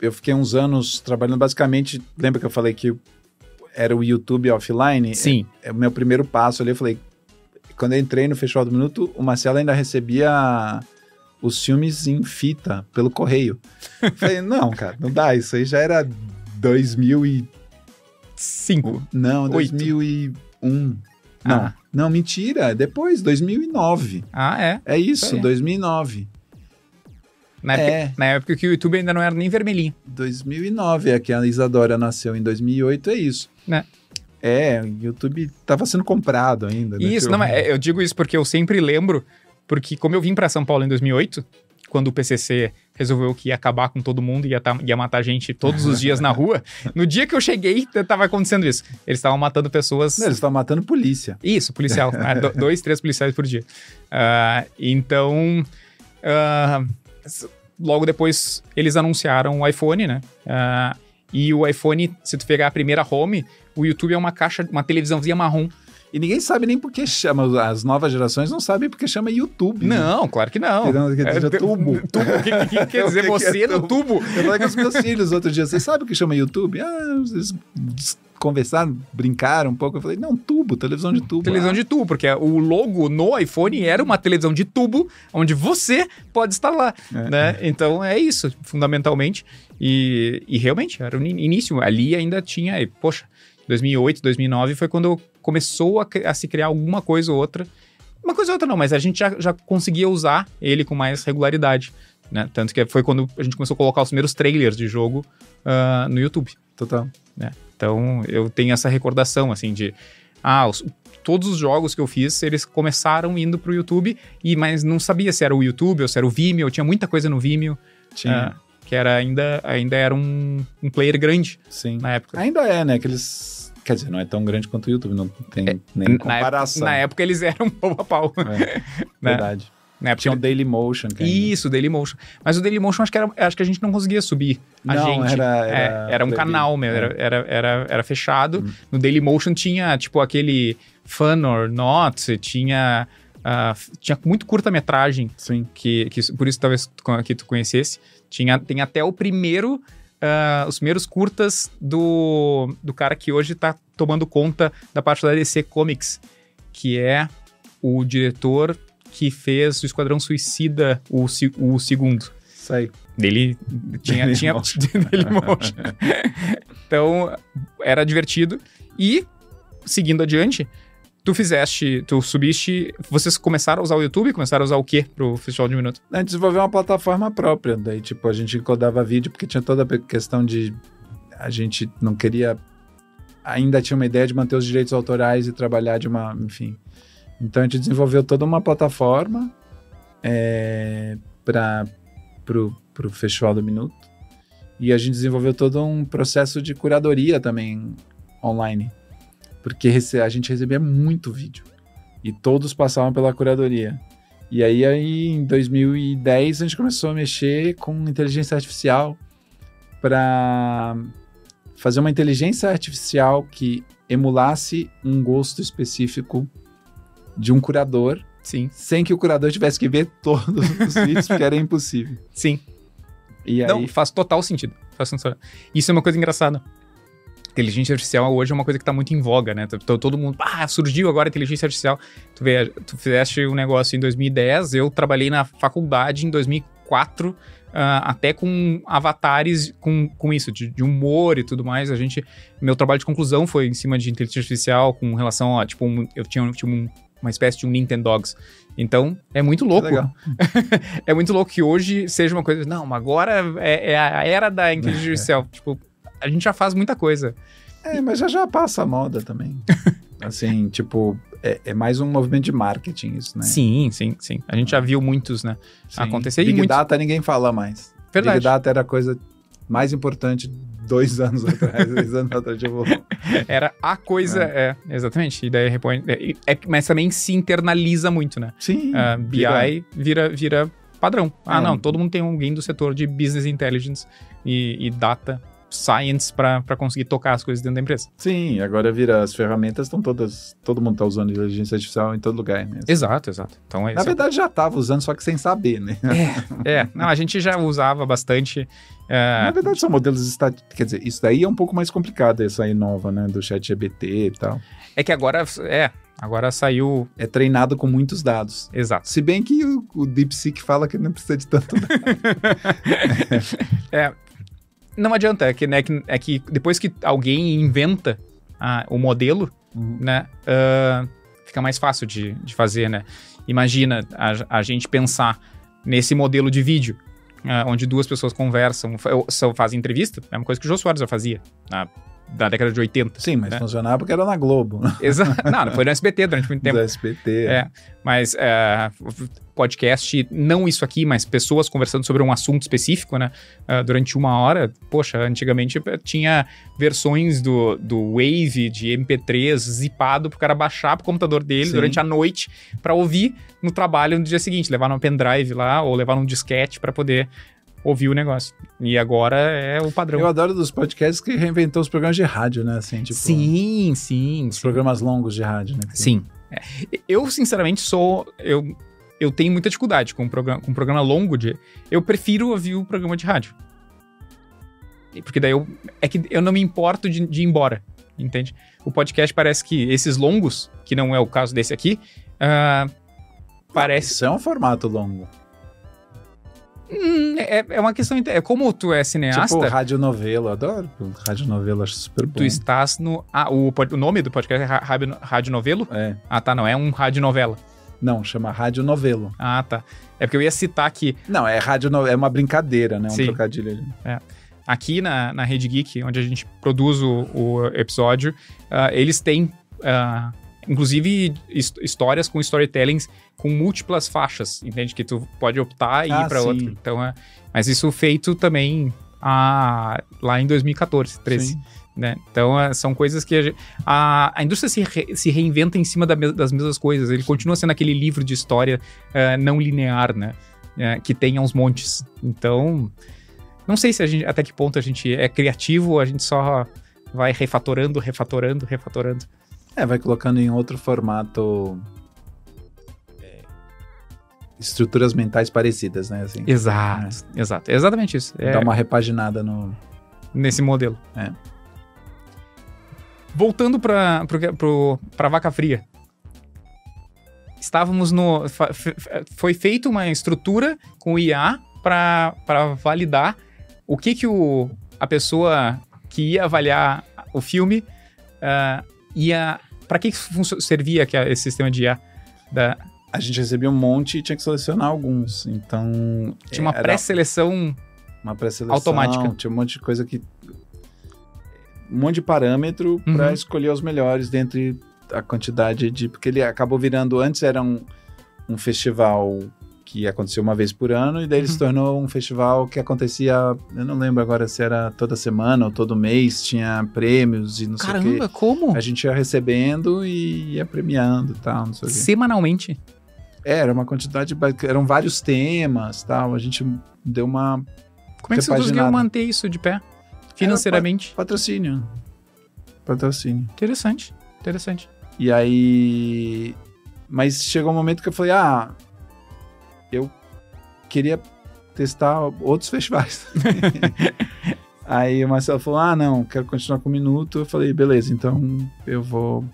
eu fiquei uns anos trabalhando basicamente, lembra que eu falei que era o YouTube offline? Sim. O meu primeiro passo ali, eu falei, quando eu entrei no Festival do Minuto, o Marcelo ainda recebia os filmes em fita, pelo correio. Eu falei, não, cara, não dá, isso aí já era 2005. Não, 2001. Não, mentira, depois, 2009. É isso, 2009. Na época que o YouTube ainda não era nem vermelhinho. 2009, que a Isadora nasceu em 2008, é isso. Né? O YouTube estava sendo comprado ainda. Né? Isso, eu digo isso porque eu sempre lembro, porque como eu vim para São Paulo em 2008, quando o PCC resolveu que ia acabar com todo mundo e ia matar gente todos os dias na rua, no dia que eu cheguei, estava acontecendo isso. Eles estavam matando pessoas... Não, eles estavam matando polícia. Isso, policial. 2, 3 policiais por dia. Então... logo depois, eles anunciaram o iPhone, né? E o iPhone, se tu pegar a primeira home, o YouTube é uma televisãozinha marrom. E ninguém sabe nem por que chama, as novas gerações não sabem porque chama YouTube. Não, né? Claro que não. Tubo. O que quer dizer você no tubo? Eu falei com os meus filhos outro dia, vocês sabem o que chama YouTube? Eles conversaram, brincaram um pouco. Eu falei, não, tubo, televisão de tubo. Televisão de tubo, porque o logo no iPhone era uma televisão de tubo, onde você pode instalar, né? Então é isso, fundamentalmente. E realmente, era o início. Ali ainda tinha, 2008, 2009 foi quando começou a se criar alguma coisa ou outra. Uma coisa ou outra não, mas a gente já conseguia usar ele com mais regularidade, né? Tanto que foi quando a gente começou a colocar os primeiros trailers de jogo no YouTube. Total. Né? Então, eu tenho essa recordação, assim, de... todos os jogos que eu fiz, eles começaram indo pro YouTube, mas não sabia se era o YouTube ou se era o Vimeo. Tinha muita coisa no Vimeo. Que ainda era um player grande. Sim. Na época. Ainda é, né? Quer dizer, não é tão grande quanto o YouTube, não tem nem comparação. Na época eles eram pau a pau. Verdade. Né? Tinha o Dailymotion. Isso, o Dailymotion. Mas o Dailymotion acho que a gente não conseguia subir. Era um canal mesmo, era fechado. No Dailymotion tinha, tipo, aquele Fun or Not, tinha muito curta-metragem. Sim. Que por isso talvez que tu conhecesse. Tem até o primeiro... os primeiros curtas do cara que hoje tá tomando conta da parte da DC Comics, que é o diretor que fez o Esquadrão Suicida, o segundo. Isso aí. Dele tinha Dailymotion. Então, era divertido. E, seguindo adiante, tu subiste... Vocês começaram a usar o YouTube? Começaram a usar o quê pro Festival de Minuto? A gente desenvolveu uma plataforma própria. Daí, tipo, a gente encodava vídeo, porque tinha toda a questão de... A gente não queria... Ainda tinha uma ideia de manter os direitos autorais e trabalhar de uma... Enfim. Então, a gente desenvolveu toda uma plataforma pro Festival do Minuto. E a gente desenvolveu todo um processo de curadoria também online. Porque a gente recebia muito vídeo. E todos passavam pela curadoria. E aí, em 2010, a gente começou a mexer com inteligência artificial para fazer uma inteligência artificial que emulasse um gosto específico de um curador. Sim. Sem que o curador tivesse que ver todos os vídeos, porque era impossível. Sim. E aí... Não, faz total sentido. Isso é uma coisa engraçada. Inteligência artificial hoje é uma coisa que está muito em voga, né? Todo mundo, surgiu agora a inteligência artificial. Tu fizeste um negócio em 2010, eu trabalhei na faculdade em 2004, até com avatares com isso, de humor e tudo mais. Meu trabalho de conclusão foi em cima de inteligência artificial com relação a, tipo, eu tinha uma espécie de um Nintendogs. Então, é muito louco. Legal. É muito louco que hoje seja uma coisa... Não, agora é a era da inteligência artificial. Tipo, a gente já faz muita coisa. Mas já passa a moda também. Assim, tipo, é mais um movimento de marketing isso, né? Sim. A gente já viu muitos, né? Sim. Acontecer. Big Data ninguém fala mais. Verdade. Big Data era a coisa mais importante 2 anos atrás, 2 anos atrás. Era a coisa, exatamente. E daí mas também se internaliza muito, né? Sim. BI vira padrão. Não, todo mundo tem alguém do setor de Business Intelligence e Data Science para conseguir tocar as coisas dentro da empresa. Sim, agora as ferramentas estão todas... Todo mundo está usando inteligência artificial em todo lugar, né? Exato. Então, na verdade, já estava usando, só que sem saber, né? Não, a gente já usava bastante... Na verdade, são modelos estatísticos. Quer dizer, isso daí é um pouco mais complicado, essa aí nova, né? Do ChatGPT e tal. É que agora saiu... É treinado com muitos dados. Exato. Se bem que o DeepSeek fala que não precisa de tanto dado. Não adianta, é que depois que alguém inventa o modelo, né, fica mais fácil de fazer, né? Imagina a gente pensar nesse modelo de vídeo, onde 2 pessoas conversam, fazem entrevista, é uma coisa que o Jô Soares já fazia da década de 80. Sim, mas funcionava porque era na Globo. Exato. Não, foi no SBT durante muito tempo. Do SBT. Mas podcast, não isso aqui, mas pessoas conversando sobre um assunto específico, né? Durante 1 hora. Poxa, antigamente tinha versões do Wave, de MP3, zipado pro cara baixar pro computador dele durante a noite pra ouvir no trabalho no dia seguinte. Levar num pendrive lá ou levar num disquete pra poder ouvir o negócio. E agora é o padrão. Eu adoro dos podcasts que reinventou os programas de rádio, né? Assim, tipo, sim. Os programas longos de rádio, né? Sim. Eu, sinceramente, eu tenho muita dificuldade com um programa longo eu prefiro ouvir o programa de rádio. Porque daí eu não me importo de ir embora, entende? O podcast parece que esses longos, que não é o caso desse aqui, parece... Isso é um formato longo. É uma questão... como tu é cineasta... Tipo radionovela, eu adoro radionovela, acho super bom. Tu estás no... o nome do podcast é radionovelo? Tá, não é um radionovela. Não, chama radionovelo. Tá. É porque eu ia citar que... Não, é uma brincadeira, né? Um trocadilho ali. Aqui na Rede Geek, onde a gente produz o episódio, eles têm... inclusive histórias com storytellings com múltiplas faixas, entende? Que tu pode optar e ir para outra. Então, mas isso feito também lá em 2014, 13. Sim. né? Então, são coisas que a indústria se reinventa em cima das mesmas coisas. Ele continua sendo aquele livro de história não linear, né? Que tem aos montes. Então, não sei se até que ponto a gente é criativo ou a gente só vai refatorando. Vai colocando em outro formato estruturas mentais parecidas, né? Assim, Exato. É exatamente isso. Dá uma repaginada nesse modelo. Voltando para Vaca Fria. Estávamos foi feita uma estrutura com o IA para validar o que a pessoa que ia avaliar o filme para que servia esse sistema de IA A gente recebia um monte e tinha que selecionar alguns. Então... Tinha uma pré-seleção automática. Tinha um monte de coisa um monte de parâmetro para escolher os melhores dentre a quantidade de... Porque ele acabou virando... Antes era um festival que acontecia uma vez por ano e daí ele se tornou um festival que acontecia... Eu não lembro agora se era toda semana ou todo mês. Tinha prêmios e não sei o quê. Caramba, como? A gente ia recebendo e ia premiando e tal, não sei o quê. Semanalmente? Era uma quantidade... Eram vários temas e tal. A gente deu uma... Como é que você conseguiu manter isso de pé? Financeiramente? Patrocínio. Interessante. E aí... Mas chegou um momento que eu falei, eu queria testar outros festivais. Aí o Marcelo falou, não, quero continuar com o Minuto. Eu falei, beleza, então eu vou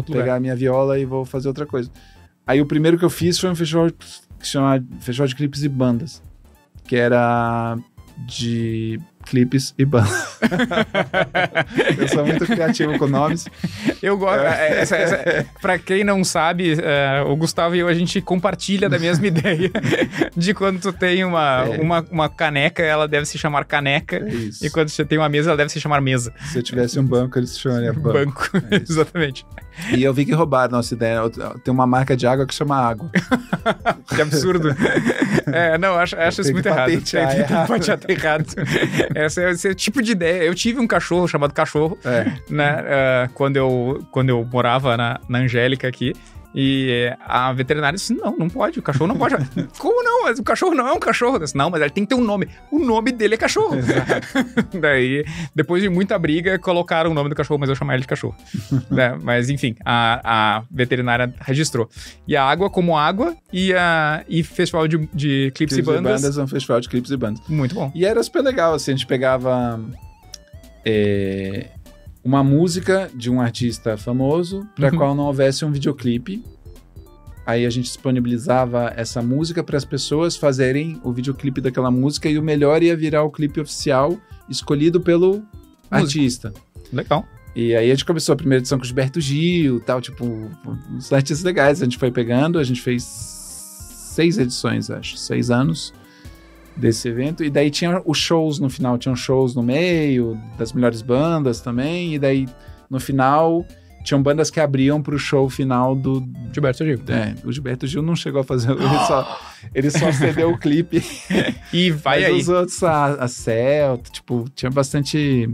pegar a minha viola e vou fazer outra coisa. Aí o primeiro que eu fiz foi um festival que se chama Festival de Clipes e Bandas, que era de clipes e bandas. Eu sou muito criativo com nomes. Eu gosto. Pra quem não sabe, o Gustavo e eu, a gente compartilha da mesma ideia de quando tu tem uma caneca, ela deve se chamar caneca. E quando você tem uma mesa, ela deve se chamar mesa. Se eu tivesse um banco, ele se chamaria banco. Exatamente. E eu vi que roubaram a nossa ideia. Tem uma marca de água que chama Água. Que absurdo. Acho isso muito errado. Tem que patentear errado. Esse é o tipo de ideia. Eu tive um cachorro chamado Cachorro, né? Quando eu morava na Angélica aqui. E a veterinária disse, não pode, o cachorro não pode. Como não? Mas o cachorro não é um cachorro. Eu disse, não, mas ele tem que ter um nome. O nome dele é cachorro. Daí, depois de muita briga, colocaram o nome do cachorro, mas eu chamava ele de cachorro. Né? Mas enfim, a veterinária registrou. E a Água como Água e festival de clipes e bandas. É um festival de clipes e bandas. Muito bom. E era super legal, assim, a gente pegava... uma música de um artista famoso para qual não houvesse um videoclipe. Aí a gente disponibilizava essa música para as pessoas fazerem o videoclipe daquela música e o melhor ia virar o clipe oficial escolhido pelo artista. Legal. E aí a gente começou a primeira edição com o Gilberto Gil, tal, tipo, uns artistas legais. A gente foi pegando, a gente fez 6 edições, acho, 6 anos desse evento, e daí tinha os shows no final, tinham shows no meio, das melhores bandas também, e daí no final tinham bandas que abriam pro show final do Gilberto Gil. O Gilberto Gil não chegou a fazer, ele só cedeu o clipe. E vai mas aí. Os outros, a Celta, tipo, tinha bastante,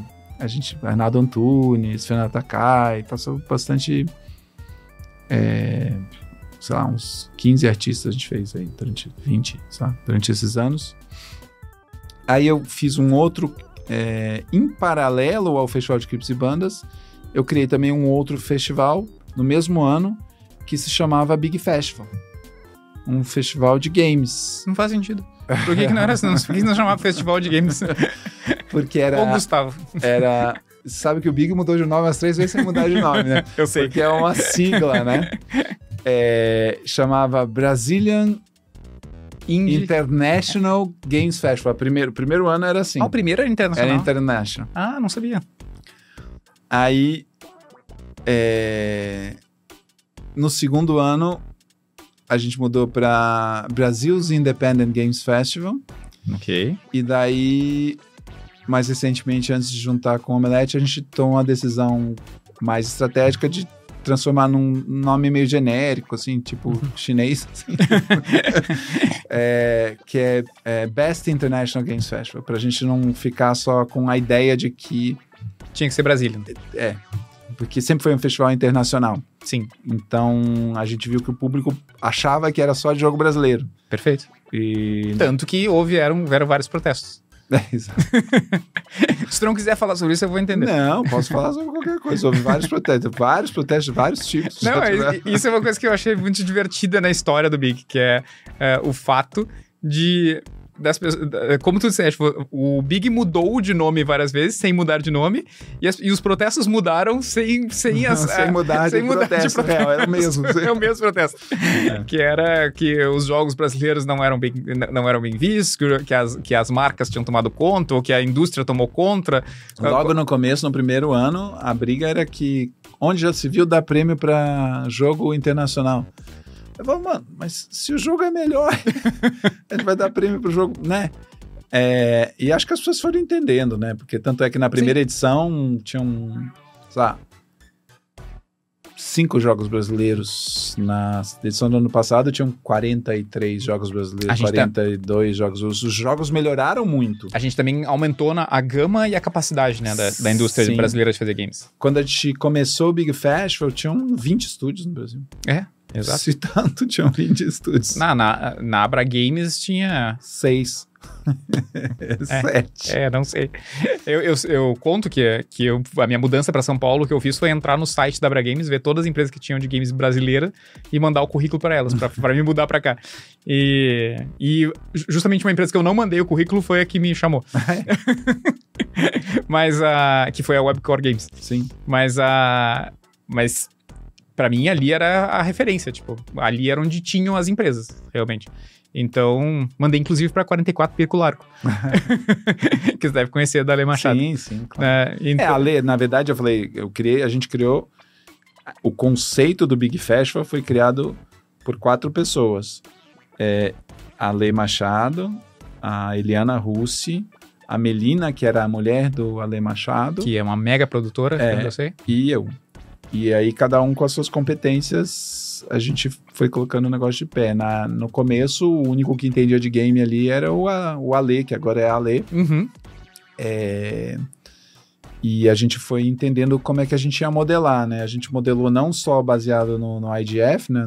Arnaldo Antunes, Fernando Takai, passou bastante, sei lá, uns 15 artistas a gente fez aí, durante 20, sabe, durante esses anos. Aí eu fiz um outro, em paralelo ao Festival de Clipes e Bandas, eu criei também um outro festival, no mesmo ano, que se chamava Big Festival. Um festival de games. Não faz sentido. Por que não era assim? Por que não chamava Festival de Games? Porque era... Ô, Gustavo. Sabe que o Big mudou de nome umas 3 vezes sem mudar de nome, né? Eu sei. Porque é uma sigla, né? Chamava Brazilian International Games Festival. O primeiro ano era assim. O primeiro era internacional? Era international. Não sabia. Aí, no segundo ano, a gente mudou para Brazil's Independent Games Festival. Ok. E daí, mais recentemente, antes de juntar com o Omelete, a gente tomou uma decisão mais estratégica de transformar num nome meio genérico, assim, tipo chinês, assim. Que é Best International Games Festival, pra gente não ficar só com a ideia de que Tinha que ser Brasília. Porque sempre foi um festival internacional. Sim. Então, a gente viu que o público achava que era só de jogo brasileiro. Perfeito. Tanto que houveram vários protestos. Exato. Se tu não quiser falar sobre isso, eu vou entender. Não, posso falar sobre qualquer coisa. Houve vários protestos de vários tipos. Não, isso é uma coisa que eu achei muito divertida na história do Big, que é o fato de... das pessoas, como tu disseste, o Big mudou de nome várias vezes, sem mudar de nome, e os protestos mudaram sem mudar de protesto. Real, é o mesmo. É o mesmo protesto. Que era que os jogos brasileiros não eram bem vistos, que as marcas tinham tomado conta, ou que a indústria tomou conta. Logo no começo, no primeiro ano, a briga era que onde já se viu dar prêmio para jogo internacional. Eu falo, mano, mas se o jogo é melhor, a gente vai dar prêmio pro jogo, né? E acho que as pessoas foram entendendo, né? Porque tanto é que na primeira edição tinham, sei lá, 5 jogos brasileiros. Na edição do ano passado tinham 43 jogos brasileiros, 42 jogos. Os jogos melhoraram muito. A gente também aumentou a gama e a capacidade, né, da indústria brasileira de fazer games. Quando a gente começou o Big Festival, tinham 20 estúdios no Brasil. Exato. Se tanto, tinham 20 estúdios. Na Abra Games tinha... 6. 7. Não sei. Eu conto que a minha mudança para São Paulo, que eu fiz foi entrar no site da Abra Games, ver todas as empresas que tinham de games brasileira e mandar o currículo para elas, para me mudar para cá. E justamente uma empresa que eu não mandei o currículo foi a que me chamou. Mas que foi a Webcore Games. Sim. Mas pra mim, ali era a referência, tipo, ali era onde tinham as empresas, realmente. Então, mandei inclusive pra 44 Pirco Largo. Que você deve conhecer da Ale Machado. Sim, claro. Então... Ale, na verdade, a gente criou, o conceito do Big Festival foi criado por 4 pessoas. A Ale Machado, a Eliana Russi, a Melina, que era a mulher do Ale Machado. Que é uma mega produtora, eu sei. E eu. E aí, cada um com as suas competências, a gente foi colocando o negócio de pé. No começo, o único que entendia de game ali era o Ale, que agora é a Ale. Uhum. E a gente foi entendendo como é que a gente ia modelar, né? A gente modelou não só baseado no IGF, né?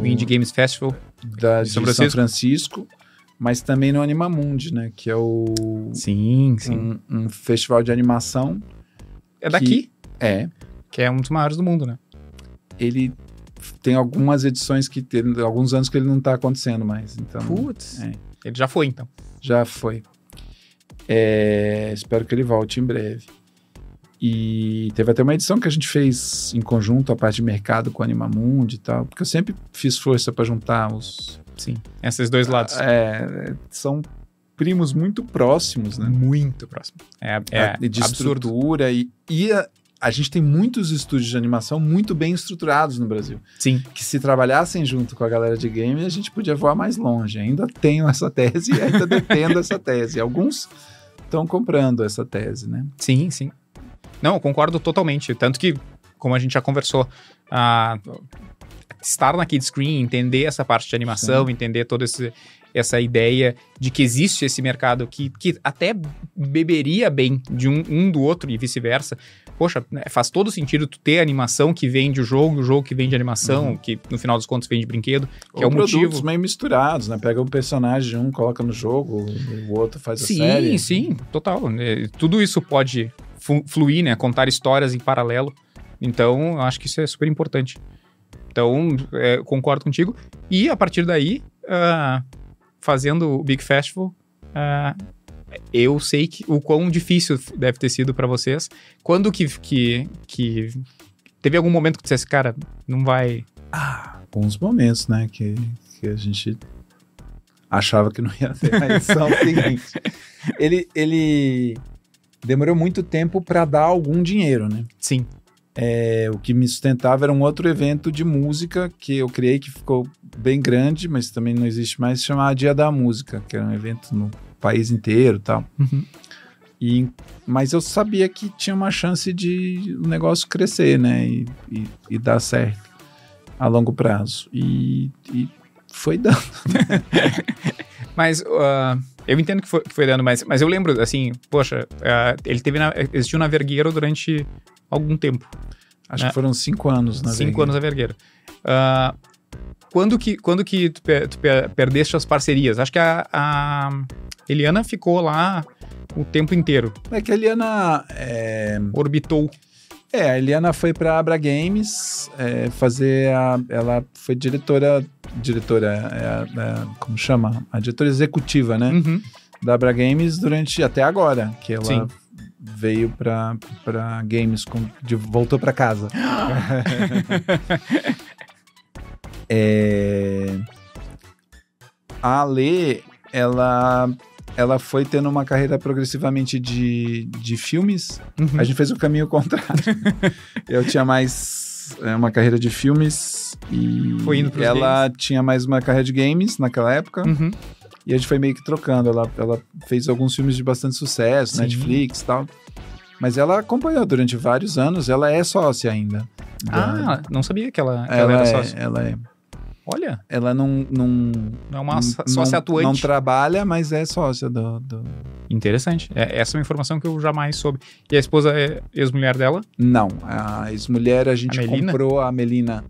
O Indie Games Festival de São Francisco, mas também no Animamundi, né? Que é um festival de animação. É daqui? Que é um dos maiores do mundo, né? Ele tem algumas edições que tem alguns anos que ele não tá acontecendo mais. Então, putz. Ele já foi, então. Já foi. Espero que ele volte em breve. E teve até uma edição que a gente fez em conjunto, a parte de mercado com a Animamundi e tal, porque eu sempre fiz força para juntar os... Sim, esses dois lados. São primos muito próximos, né? Muito próximos. De absurdo. Estrutura e a gente tem muitos estúdios de animação muito bem estruturados no Brasil. Sim. Que se trabalhassem junto com a galera de game, a gente podia voar mais longe. Ainda tenho essa tese e ainda defendo essa tese. Alguns estão comprando essa tese, né? Sim. Não, eu concordo totalmente. Tanto que, como a gente já conversou, estar na Kidscreen, entender essa parte de animação, entender toda essa ideia de que existe esse mercado que até beberia bem de um do outro e vice-versa. Poxa, faz todo sentido tu ter a animação que vende o jogo que vende animação, que no final dos contos vende brinquedo, que é o motivo. Produtos meio misturados, né? Pega um personagem de um, coloca no jogo, o outro faz a série. Sim, total. Tudo isso pode fluir, né? Contar histórias em paralelo. Então, eu acho que isso é super importante. Então, concordo contigo. E a partir daí, fazendo o Big Festival, eu sei o quão difícil deve ter sido para vocês. Quando que teve algum momento que tu dissesse, cara, não vai... Alguns momentos, né, que a gente achava que não ia ter a edição seguinte. Ele demorou muito tempo para dar algum dinheiro, né? Sim. O que me sustentava era um outro evento de música que eu criei, que ficou bem grande, mas também não existe mais, se chamava Dia da Música, que era um evento no país inteiro e tal. Uhum. Mas eu sabia que tinha uma chance de o negócio crescer, né? E dar certo a longo prazo. E foi dando. Mas Eu entendo que foi dando, mas eu lembro, assim, poxa, ele existiu na Vergueiro durante algum tempo. Acho que foram 5 anos na Vergueiro. 5 anos na Vergueiro. Quando que tu perdeste as parcerias? Acho que a Eliana ficou lá o tempo inteiro. É que a Eliana... orbitou. A Eliana foi pra Abra Games fazer ela foi diretora, como chama? A diretora executiva, né? Uhum. Da Abra Games até agora, que ela Sim. veio pra Games, voltou pra casa. A Ale, ela foi tendo uma carreira progressivamente de filmes. Uhum. A gente fez o caminho contrário. Eu tinha mais uma carreira de filmes e ela tinha mais uma carreira de games naquela época. Uhum. E a gente foi meio que trocando. Ela fez alguns filmes de bastante sucesso, Sim. Netflix e tal. Mas ela acompanhou durante vários anos. Ela é sócia ainda. Não sabia que ela era sócia. Ela é. Olha. Ela não é uma sócia atuante. Não trabalha, mas é sócia do... Interessante. Essa é uma informação que eu jamais soube. E a esposa é ex-mulher dela? Não. A ex-mulher, a gente comprou a Melina.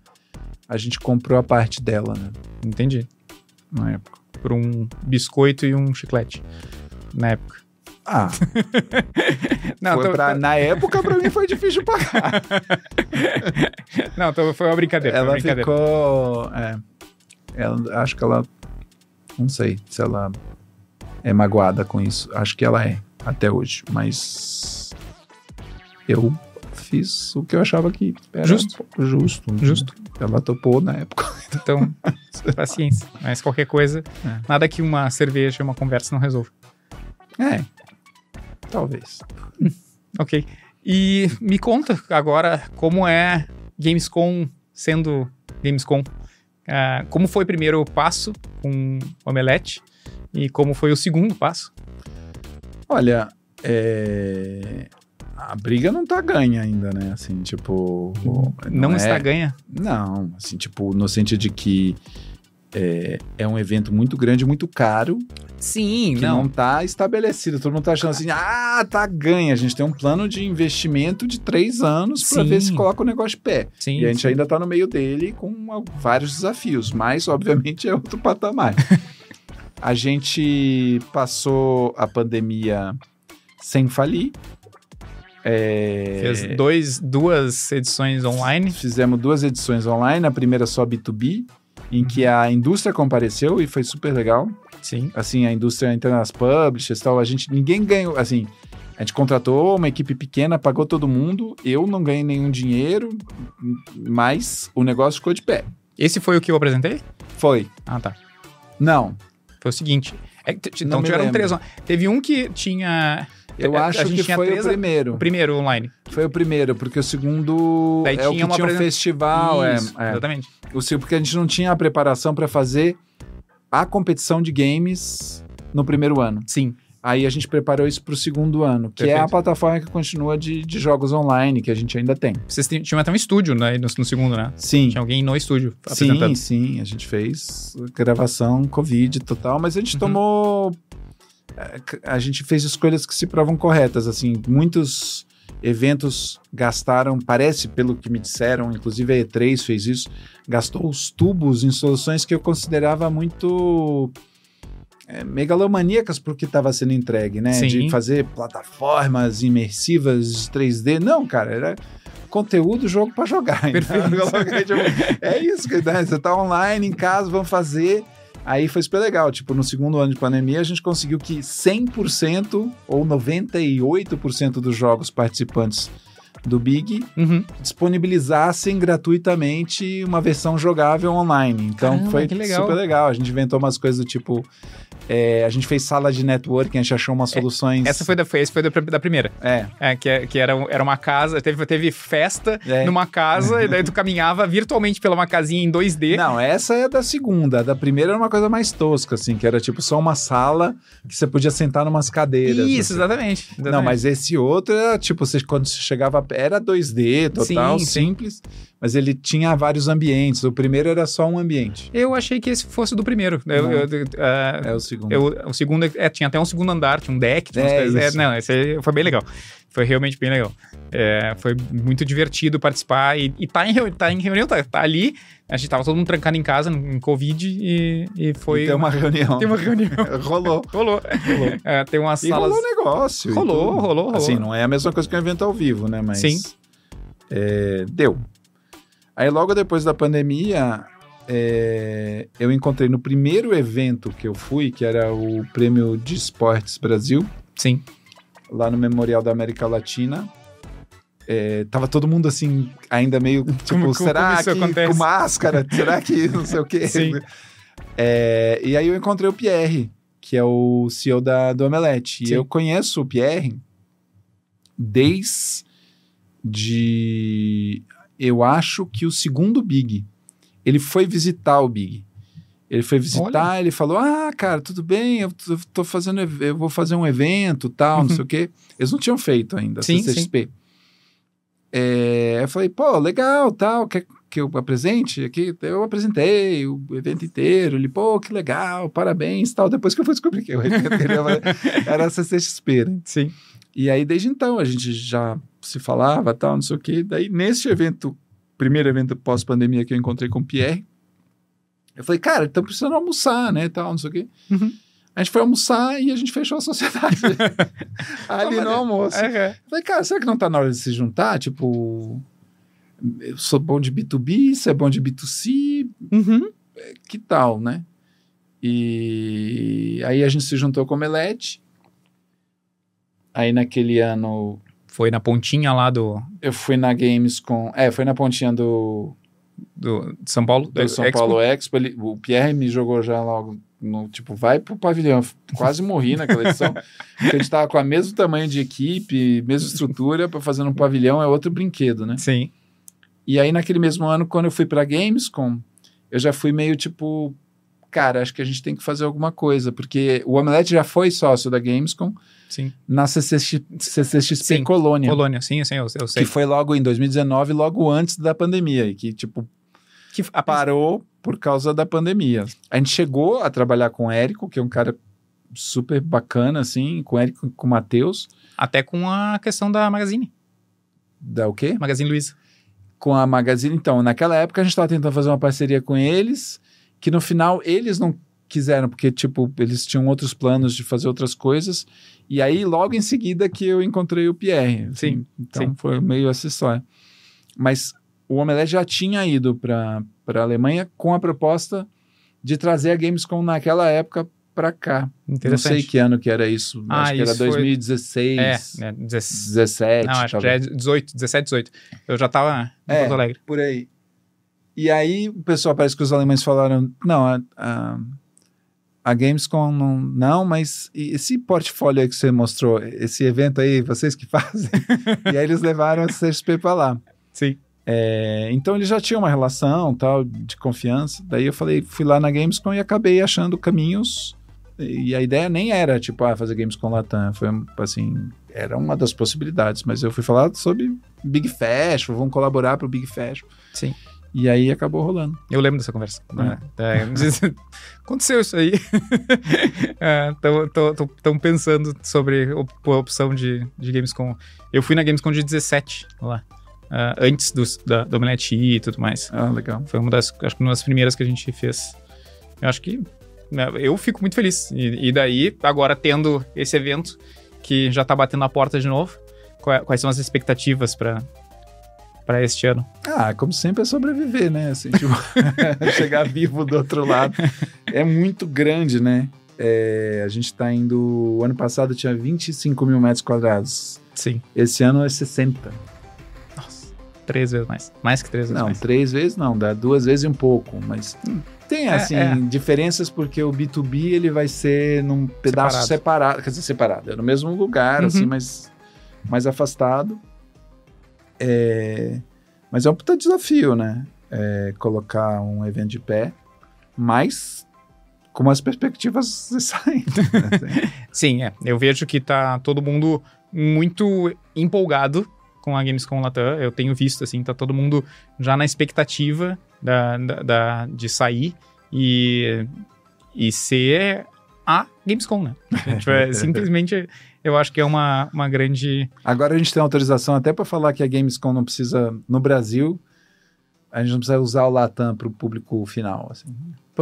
A gente comprou a parte dela, né? Entendi. Na época. Por um biscoito e um chiclete. Na época. Não, na época, pra mim, foi difícil pagar. Não, então foi uma brincadeira. Ela ficou... acho que ela... Não sei se ela é magoada com isso. Acho que ela é, até hoje. Mas eu fiz o que eu achava que era justo. Ela topou na época. Então, paciência. Mas qualquer coisa, nada que uma cerveja e uma conversa não resolva. Talvez. Ok. E me conta agora como é Gamescom sendo Gamescom. Como foi o primeiro passo com o Omelete e como foi o segundo passo? Olha, a briga não tá ganha ainda, né? Assim, tipo... Não está ganha? Não, assim, tipo, no sentido de que é um evento muito grande, muito caro. Sim, que não tá estabelecido. Todo mundo tá achando assim, tá ganha. A gente tem um plano de investimento de 3 anos para ver se coloca o negócio de pé. Sim, e a gente ainda tá no meio dele com vários desafios, mas obviamente é outro patamar. A gente passou a pandemia sem falir. Fez 2 edições online. Fizemos 2 edições online, a primeira só B2B, em que a indústria compareceu e foi super legal. Sim. Assim, a indústria entrando nas publishers e tal, ninguém ganhou, assim, a gente contratou uma equipe pequena, pagou todo mundo, eu não ganhei nenhum dinheiro, mas o negócio ficou de pé. Esse foi o que eu apresentei? Foi. Ah, tá. Não. Foi o seguinte, então tiveram 3. Teve um que tinha... Eu acho que foi o primeiro. O primeiro online. Foi o primeiro, porque o segundo daí o que tinha um festival. Exatamente. Porque a gente não tinha a preparação para fazer a competição de games no primeiro ano. Sim. Aí a gente preparou isso para o segundo ano, que é a plataforma que continua de jogos online, que a gente ainda tem. Vocês tinham até um estúdio, né, no segundo, né? Sim. Tinha alguém no estúdio apresentando. Sim. A gente fez gravação Covid total, mas a gente tomou... A gente fez escolhas que se provam corretas, assim, muitos eventos gastaram, parece, pelo que me disseram, inclusive a E3 fez isso, gastou os tubos em soluções que eu considerava muito megalomaníacas porque estava sendo entregue, né? Sim. De fazer plataformas imersivas 3D. Não, cara, era conteúdo, jogo para jogar. Perfeito. Então, é isso, que você tá online, em casa, vamos fazer... Aí foi super legal, tipo, no segundo ano de pandemia a gente conseguiu que 100% ou 98% dos jogos participantes do Big disponibilizassem gratuitamente uma versão jogável online. Então foi super legal, a gente inventou umas coisas do tipo... a gente fez sala de networking, a gente achou umas soluções... Esse foi da primeira. Que era uma casa, teve festa numa casa, e daí tu caminhava virtualmente pela uma casinha em 2D. Não, essa é da segunda. Da primeira era uma coisa mais tosca, assim, que era tipo só uma sala que você podia sentar numas cadeiras. Isso, assim. exatamente. Não, mas esse outro era tipo, quando você chegava, era 2D, total, simples. Mas ele tinha vários ambientes. O primeiro era só um ambiente. Eu achei que esse fosse do primeiro. É o segundo. O segundo tinha até um segundo andar, tinha um deck, tinha umas coisas. Não, esse aí foi bem legal. Foi realmente bem legal. Foi muito divertido participar e tá em reunião, tá ali. A gente tava todo mundo trancado em casa, em Covid, e foi... E tem uma reunião. Tem uma reunião. Rolou. Tem umas e salas... rolou negócio. Rolou. Assim, não é a mesma coisa que um evento ao vivo, né? Mas... Sim. Deu. Aí logo depois da pandemia, eu encontrei no primeiro evento que eu fui, que era o Prêmio de Esportes Brasil. Sim. Lá no Memorial da América Latina. Tava todo mundo assim, ainda meio tipo, será que acontece? Com máscara? Será que não sei o quê? Sim. E aí eu encontrei o Pierre, que é o CEO do Omelete. Sim. E eu conheço o Pierre desde... Eu acho que o segundo Big. Ele foi visitar o Big. Ele foi visitar, Olha. Ele falou, cara, tudo bem, eu vou fazer um evento, tal, não sei o quê. Eles não tinham feito ainda, CCXP. Sim. Eu falei, pô, legal, tal, quer que eu apresente aqui? Eu apresentei o evento inteiro, ele, pô, que legal, parabéns, tal. Depois que eu fui descobrir que o evento era a CCXP, né? Sim. E aí, desde então, a gente já se falava, tal, não sei o quê. Daí, nesse evento, primeiro evento pós-pandemia que eu encontrei com o Pierre, eu falei, cara, estamos precisando almoçar, né, tal, não sei o quê. Uhum. A gente foi almoçar e a gente fechou a sociedade ali no almoço. Eu falei, cara, será que não tá na hora de se juntar? Tipo, eu sou bom de B2B, você é bom de B2C, que tal, né? E aí a gente se juntou com o Omelete. Aí naquele ano... Foi na pontinha lá do... Eu fui na Gamescom... foi na pontinha de São Paulo? Do São Paulo Expo. O Pierre me jogou já logo no... Tipo, vai pro pavilhão. Quase morri naquela edição. Porque a gente tava com o mesmo tamanho de equipe, mesma estrutura, para fazer no pavilhão é outro brinquedo, né? Sim. E aí naquele mesmo ano, quando eu fui pra Gamescom, eu já fui meio tipo... Cara, acho que a gente tem que fazer alguma coisa, porque o Omelete já foi sócio da Gamescom. Sim. Na CCXP Colônia. Colônia, sim, eu sei. Que foi logo em 2019, logo antes da pandemia, e que, tipo, parou por causa da pandemia. A gente chegou a trabalhar com o Érico, que é um cara super bacana, assim, com o Érico e com o Matheus. Até com a questão da Magazine. Da o quê? Magazine Luiza. Com a Magazine, então, naquela época a gente estava tentando fazer uma parceria com eles, que no final eles não quiseram, porque, tipo, eles tinham outros planos de fazer outras coisas, e aí logo em seguida que eu encontrei o Pierre. Assim, sim. Então foi meio essa história. Mas o Omelete já tinha ido para a Alemanha com a proposta de trazer a Gamescom naquela época para cá. Interessante. Não sei que ano que era isso. Acho que era 2016. 17. Não, acho que já é 17, 18. Eu já estava em Porto Alegre. Por aí. E aí o pessoal, parece que os alemães falaram, não, a Gamescom não, mas esse portfólio aí que você mostrou, esse evento aí, vocês que fazem? E aí eles levaram a CXP para lá. Sim. Então eles já tinham uma relação, tal, de confiança. Daí eu fui lá na Gamescom e acabei achando caminhos. E a ideia nem era, tipo, fazer Gamescom Latam. Foi, assim, era uma das possibilidades. Mas eu fui falar sobre Big Festival, vamos colaborar para o Big Festival. Sim. E aí acabou rolando. Eu lembro dessa conversa. Aconteceu isso aí. Estão pensando sobre a opção de Gamescom. Eu fui na Gamescom de 17 lá. Antes do Omelete e tudo mais. Legal. Foi uma das primeiras que a gente fez. Eu acho que... Eu fico muito feliz. E daí, agora tendo esse evento que já tá batendo a porta de novo, quais são as expectativas para este ano? Como sempre, é sobreviver, né? Assim, tipo, chegar vivo do outro lado. É muito grande, né? A gente tá indo... O ano passado tinha 25 mil metros quadrados. Sim. Esse ano é 60. Nossa, 3 vezes mais. Mais que 3 vezes mais. Não, 3 vezes não. Dá 2 vezes e um pouco. Mas tem, assim, diferenças porque o B2B, ele vai ser num pedaço separado. Quer dizer, separado. É no mesmo lugar, assim, mas mais afastado. Mas é um puta desafio, né? Colocar um evento de pé, mas com as perspectivas saindo. Né? Sim, eu vejo que tá todo mundo muito empolgado com a Gamescom Latam. Eu tenho visto, assim, tá todo mundo já na expectativa de sair e ser a Gamescom, né? Simplesmente, eu acho que é uma grande... Agora a gente tem autorização até para falar que a Gamescom não precisa, no Brasil, a gente não precisa usar o Latam para o público final, assim.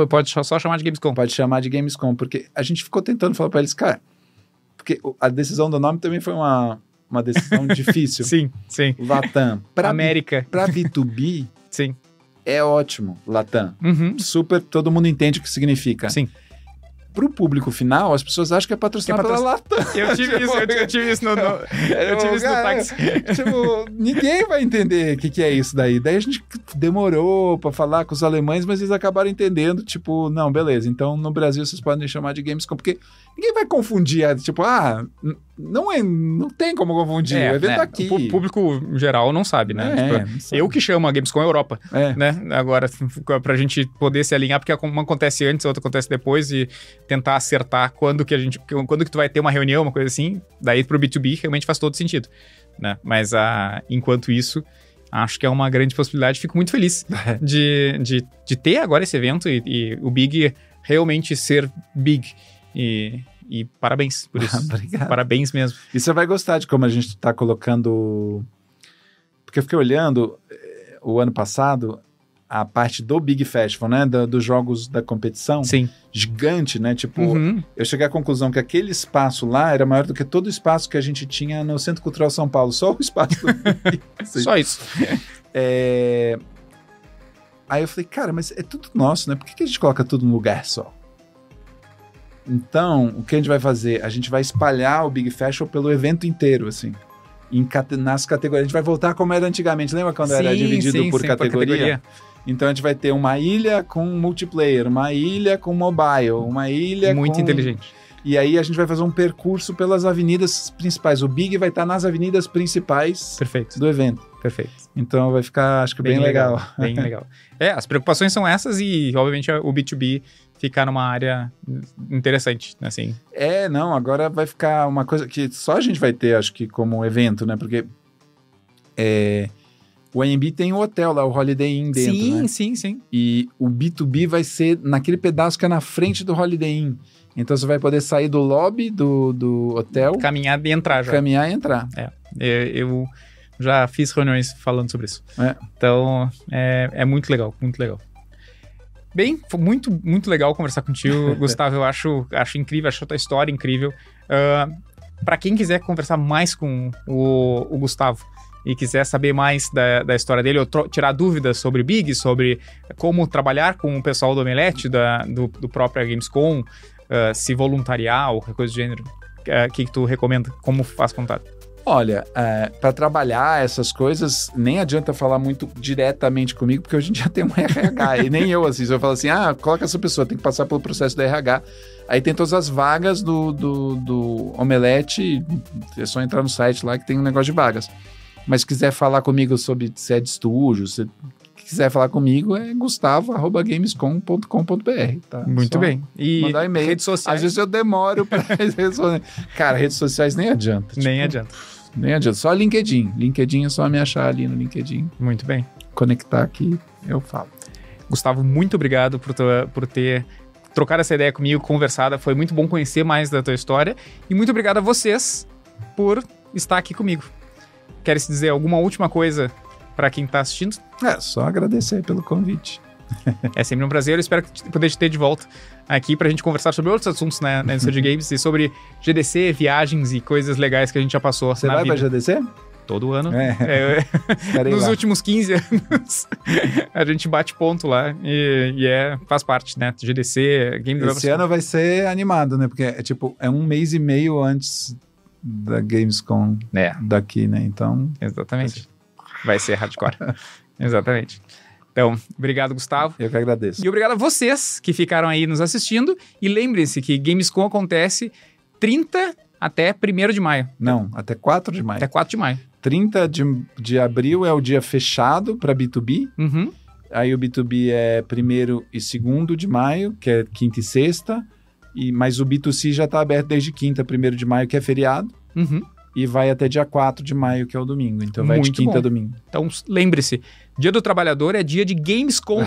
Pode só chamar de Gamescom. Pode chamar de Gamescom, porque a gente ficou tentando falar para eles, cara, porque a decisão do nome também foi uma decisão difícil. Sim. Latam. América. Para B2B, sim. É ótimo, Latam. Super, todo mundo entende o que significa. Sim. Pro público final, as pessoas acham que é patrocinado pela Latam. Eu tive isso no táxi. Tipo, ninguém vai entender o que é isso daí. Daí a gente demorou pra falar com os alemães, mas eles acabaram entendendo, tipo, não, beleza, então no Brasil vocês podem chamar de Gamescom, porque ninguém vai confundir, tipo, não tem como confundir, o evento aqui. O público geral não sabe, né? Eu que chamo a Gamescom Europa, né? Agora, pra gente poder se alinhar, porque uma acontece antes, a outra acontece depois, e tentar acertar quando que tu vai ter uma reunião, uma coisa assim, daí pro B2B realmente faz todo sentido, né? Mas enquanto isso, acho que é uma grande possibilidade. Fico muito feliz de ter agora esse evento e o Big realmente ser Big. E parabéns por isso. Obrigado. Parabéns mesmo. E você vai gostar de como a gente está colocando... Porque eu fiquei olhando o ano passado a parte do Big Festival, né? Dos jogos da competição. Sim. Gigante, né? Tipo, eu cheguei à conclusão que aquele espaço lá era maior do que todo o espaço que a gente tinha no Centro Cultural São Paulo. Só o espaço do... Só isso. Aí eu falei, cara, mas é tudo nosso, né? Por que a gente coloca tudo num lugar só? Então, o que a gente vai fazer? A gente vai espalhar o Big Festival pelo evento inteiro, assim. Nas categorias. A gente vai voltar como era antigamente. Lembra quando era dividido por categoria? Então, a gente vai ter uma ilha com multiplayer, uma ilha com mobile, uma ilha muito inteligente. E aí, a gente vai fazer um percurso pelas avenidas principais. O Big vai estar nas avenidas principais do evento. Perfeito. Então, vai ficar, acho que bem legal. Bem legal. As preocupações são essas e, obviamente, o B2B ficar numa área interessante, assim. Não, agora vai ficar uma coisa que só a gente vai ter, acho que, como evento, né? Porque o AMB tem o hotel lá, o Holiday Inn dentro, né? Sim. E o B2B vai ser naquele pedaço que é na frente do Holiday Inn. Então, você vai poder sair do lobby do hotel. Caminhar e entrar já. Caminhar e entrar. Eu já fiz reuniões falando sobre isso. Então, é muito legal, muito legal. Bem, foi muito, muito legal conversar contigo, Gustavo. Eu acho incrível, acho a tua história incrível. Para quem quiser conversar mais com o Gustavo e quiser saber mais da história dele, ou tirar dúvidas sobre Big, sobre como trabalhar com o pessoal do Omelete, do próprio Gamescom, se voluntariar ou qualquer coisa do gênero, o que tu recomenda? Como faz contato? Olha, para trabalhar essas coisas, nem adianta falar muito diretamente comigo, porque hoje em dia tem um RH, e nem eu, assim, se eu falo assim, coloca essa pessoa, tem que passar pelo processo do RH, aí tem todas as vagas do Omelete, é só entrar no site lá que tem um negócio de vagas. Mas se quiser falar comigo sobre se é de estúdio, se quiser falar comigo, é gustavo@gamescom.com.br, tá? Muito bem. E mandar e-mail. Redes sociais? Às vezes eu demoro para responder. Cara, redes sociais nem adianta. Nem adianta. Nem adianta. Só LinkedIn. LinkedIn é só me achar ali no LinkedIn. Muito bem. Conectar aqui, eu falo. Gustavo, muito obrigado por ter trocado essa ideia comigo, conversado. Foi muito bom conhecer mais da tua história. E muito obrigado a vocês por estar aqui comigo. Queres dizer alguma última coisa para quem está assistindo? Só agradecer pelo convite. É sempre um prazer. Eu espero poder te ter de volta aqui pra gente conversar sobre outros assuntos na indústria de games e sobre GDC, viagens e coisas legais que a gente já passou. Você vai pra GDC? Todo ano. Nos últimos 15 anos, a gente bate ponto lá e faz parte, né? GDC, Game Developers. Esse ano vai ser animado, né? Porque é um mês e meio antes da Gamescom daqui, né? Então... Exatamente. Vai ser hardcore. Exatamente. Então, obrigado, Gustavo. Eu que agradeço. E obrigado a vocês que ficaram aí nos assistindo. E lembrem-se que Gamescom acontece 30 até 1º de maio. Não, até 4 de maio. Até 4 de maio. 30 de abril é o dia fechado para B2B. Uhum. Aí o B2B é 1º e 2º de maio, que é quinta e sexta. Mas o B2C já está aberto desde quinta, 1º de maio, que é feriado. Uhum. e vai até dia 4 de maio, que é o domingo. Então vai de quinta a domingo. Então lembre-se, Dia do Trabalhador é dia de Gamescom.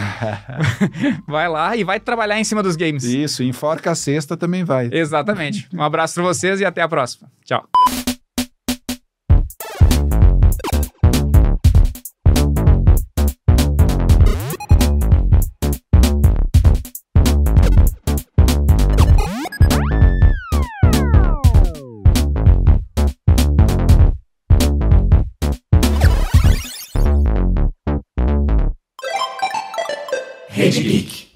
Vai lá e vai trabalhar em cima dos games. Isso, enforca a sexta também vai. Exatamente. Um abraço para vocês e até a próxima. Tchau. Rede Geek.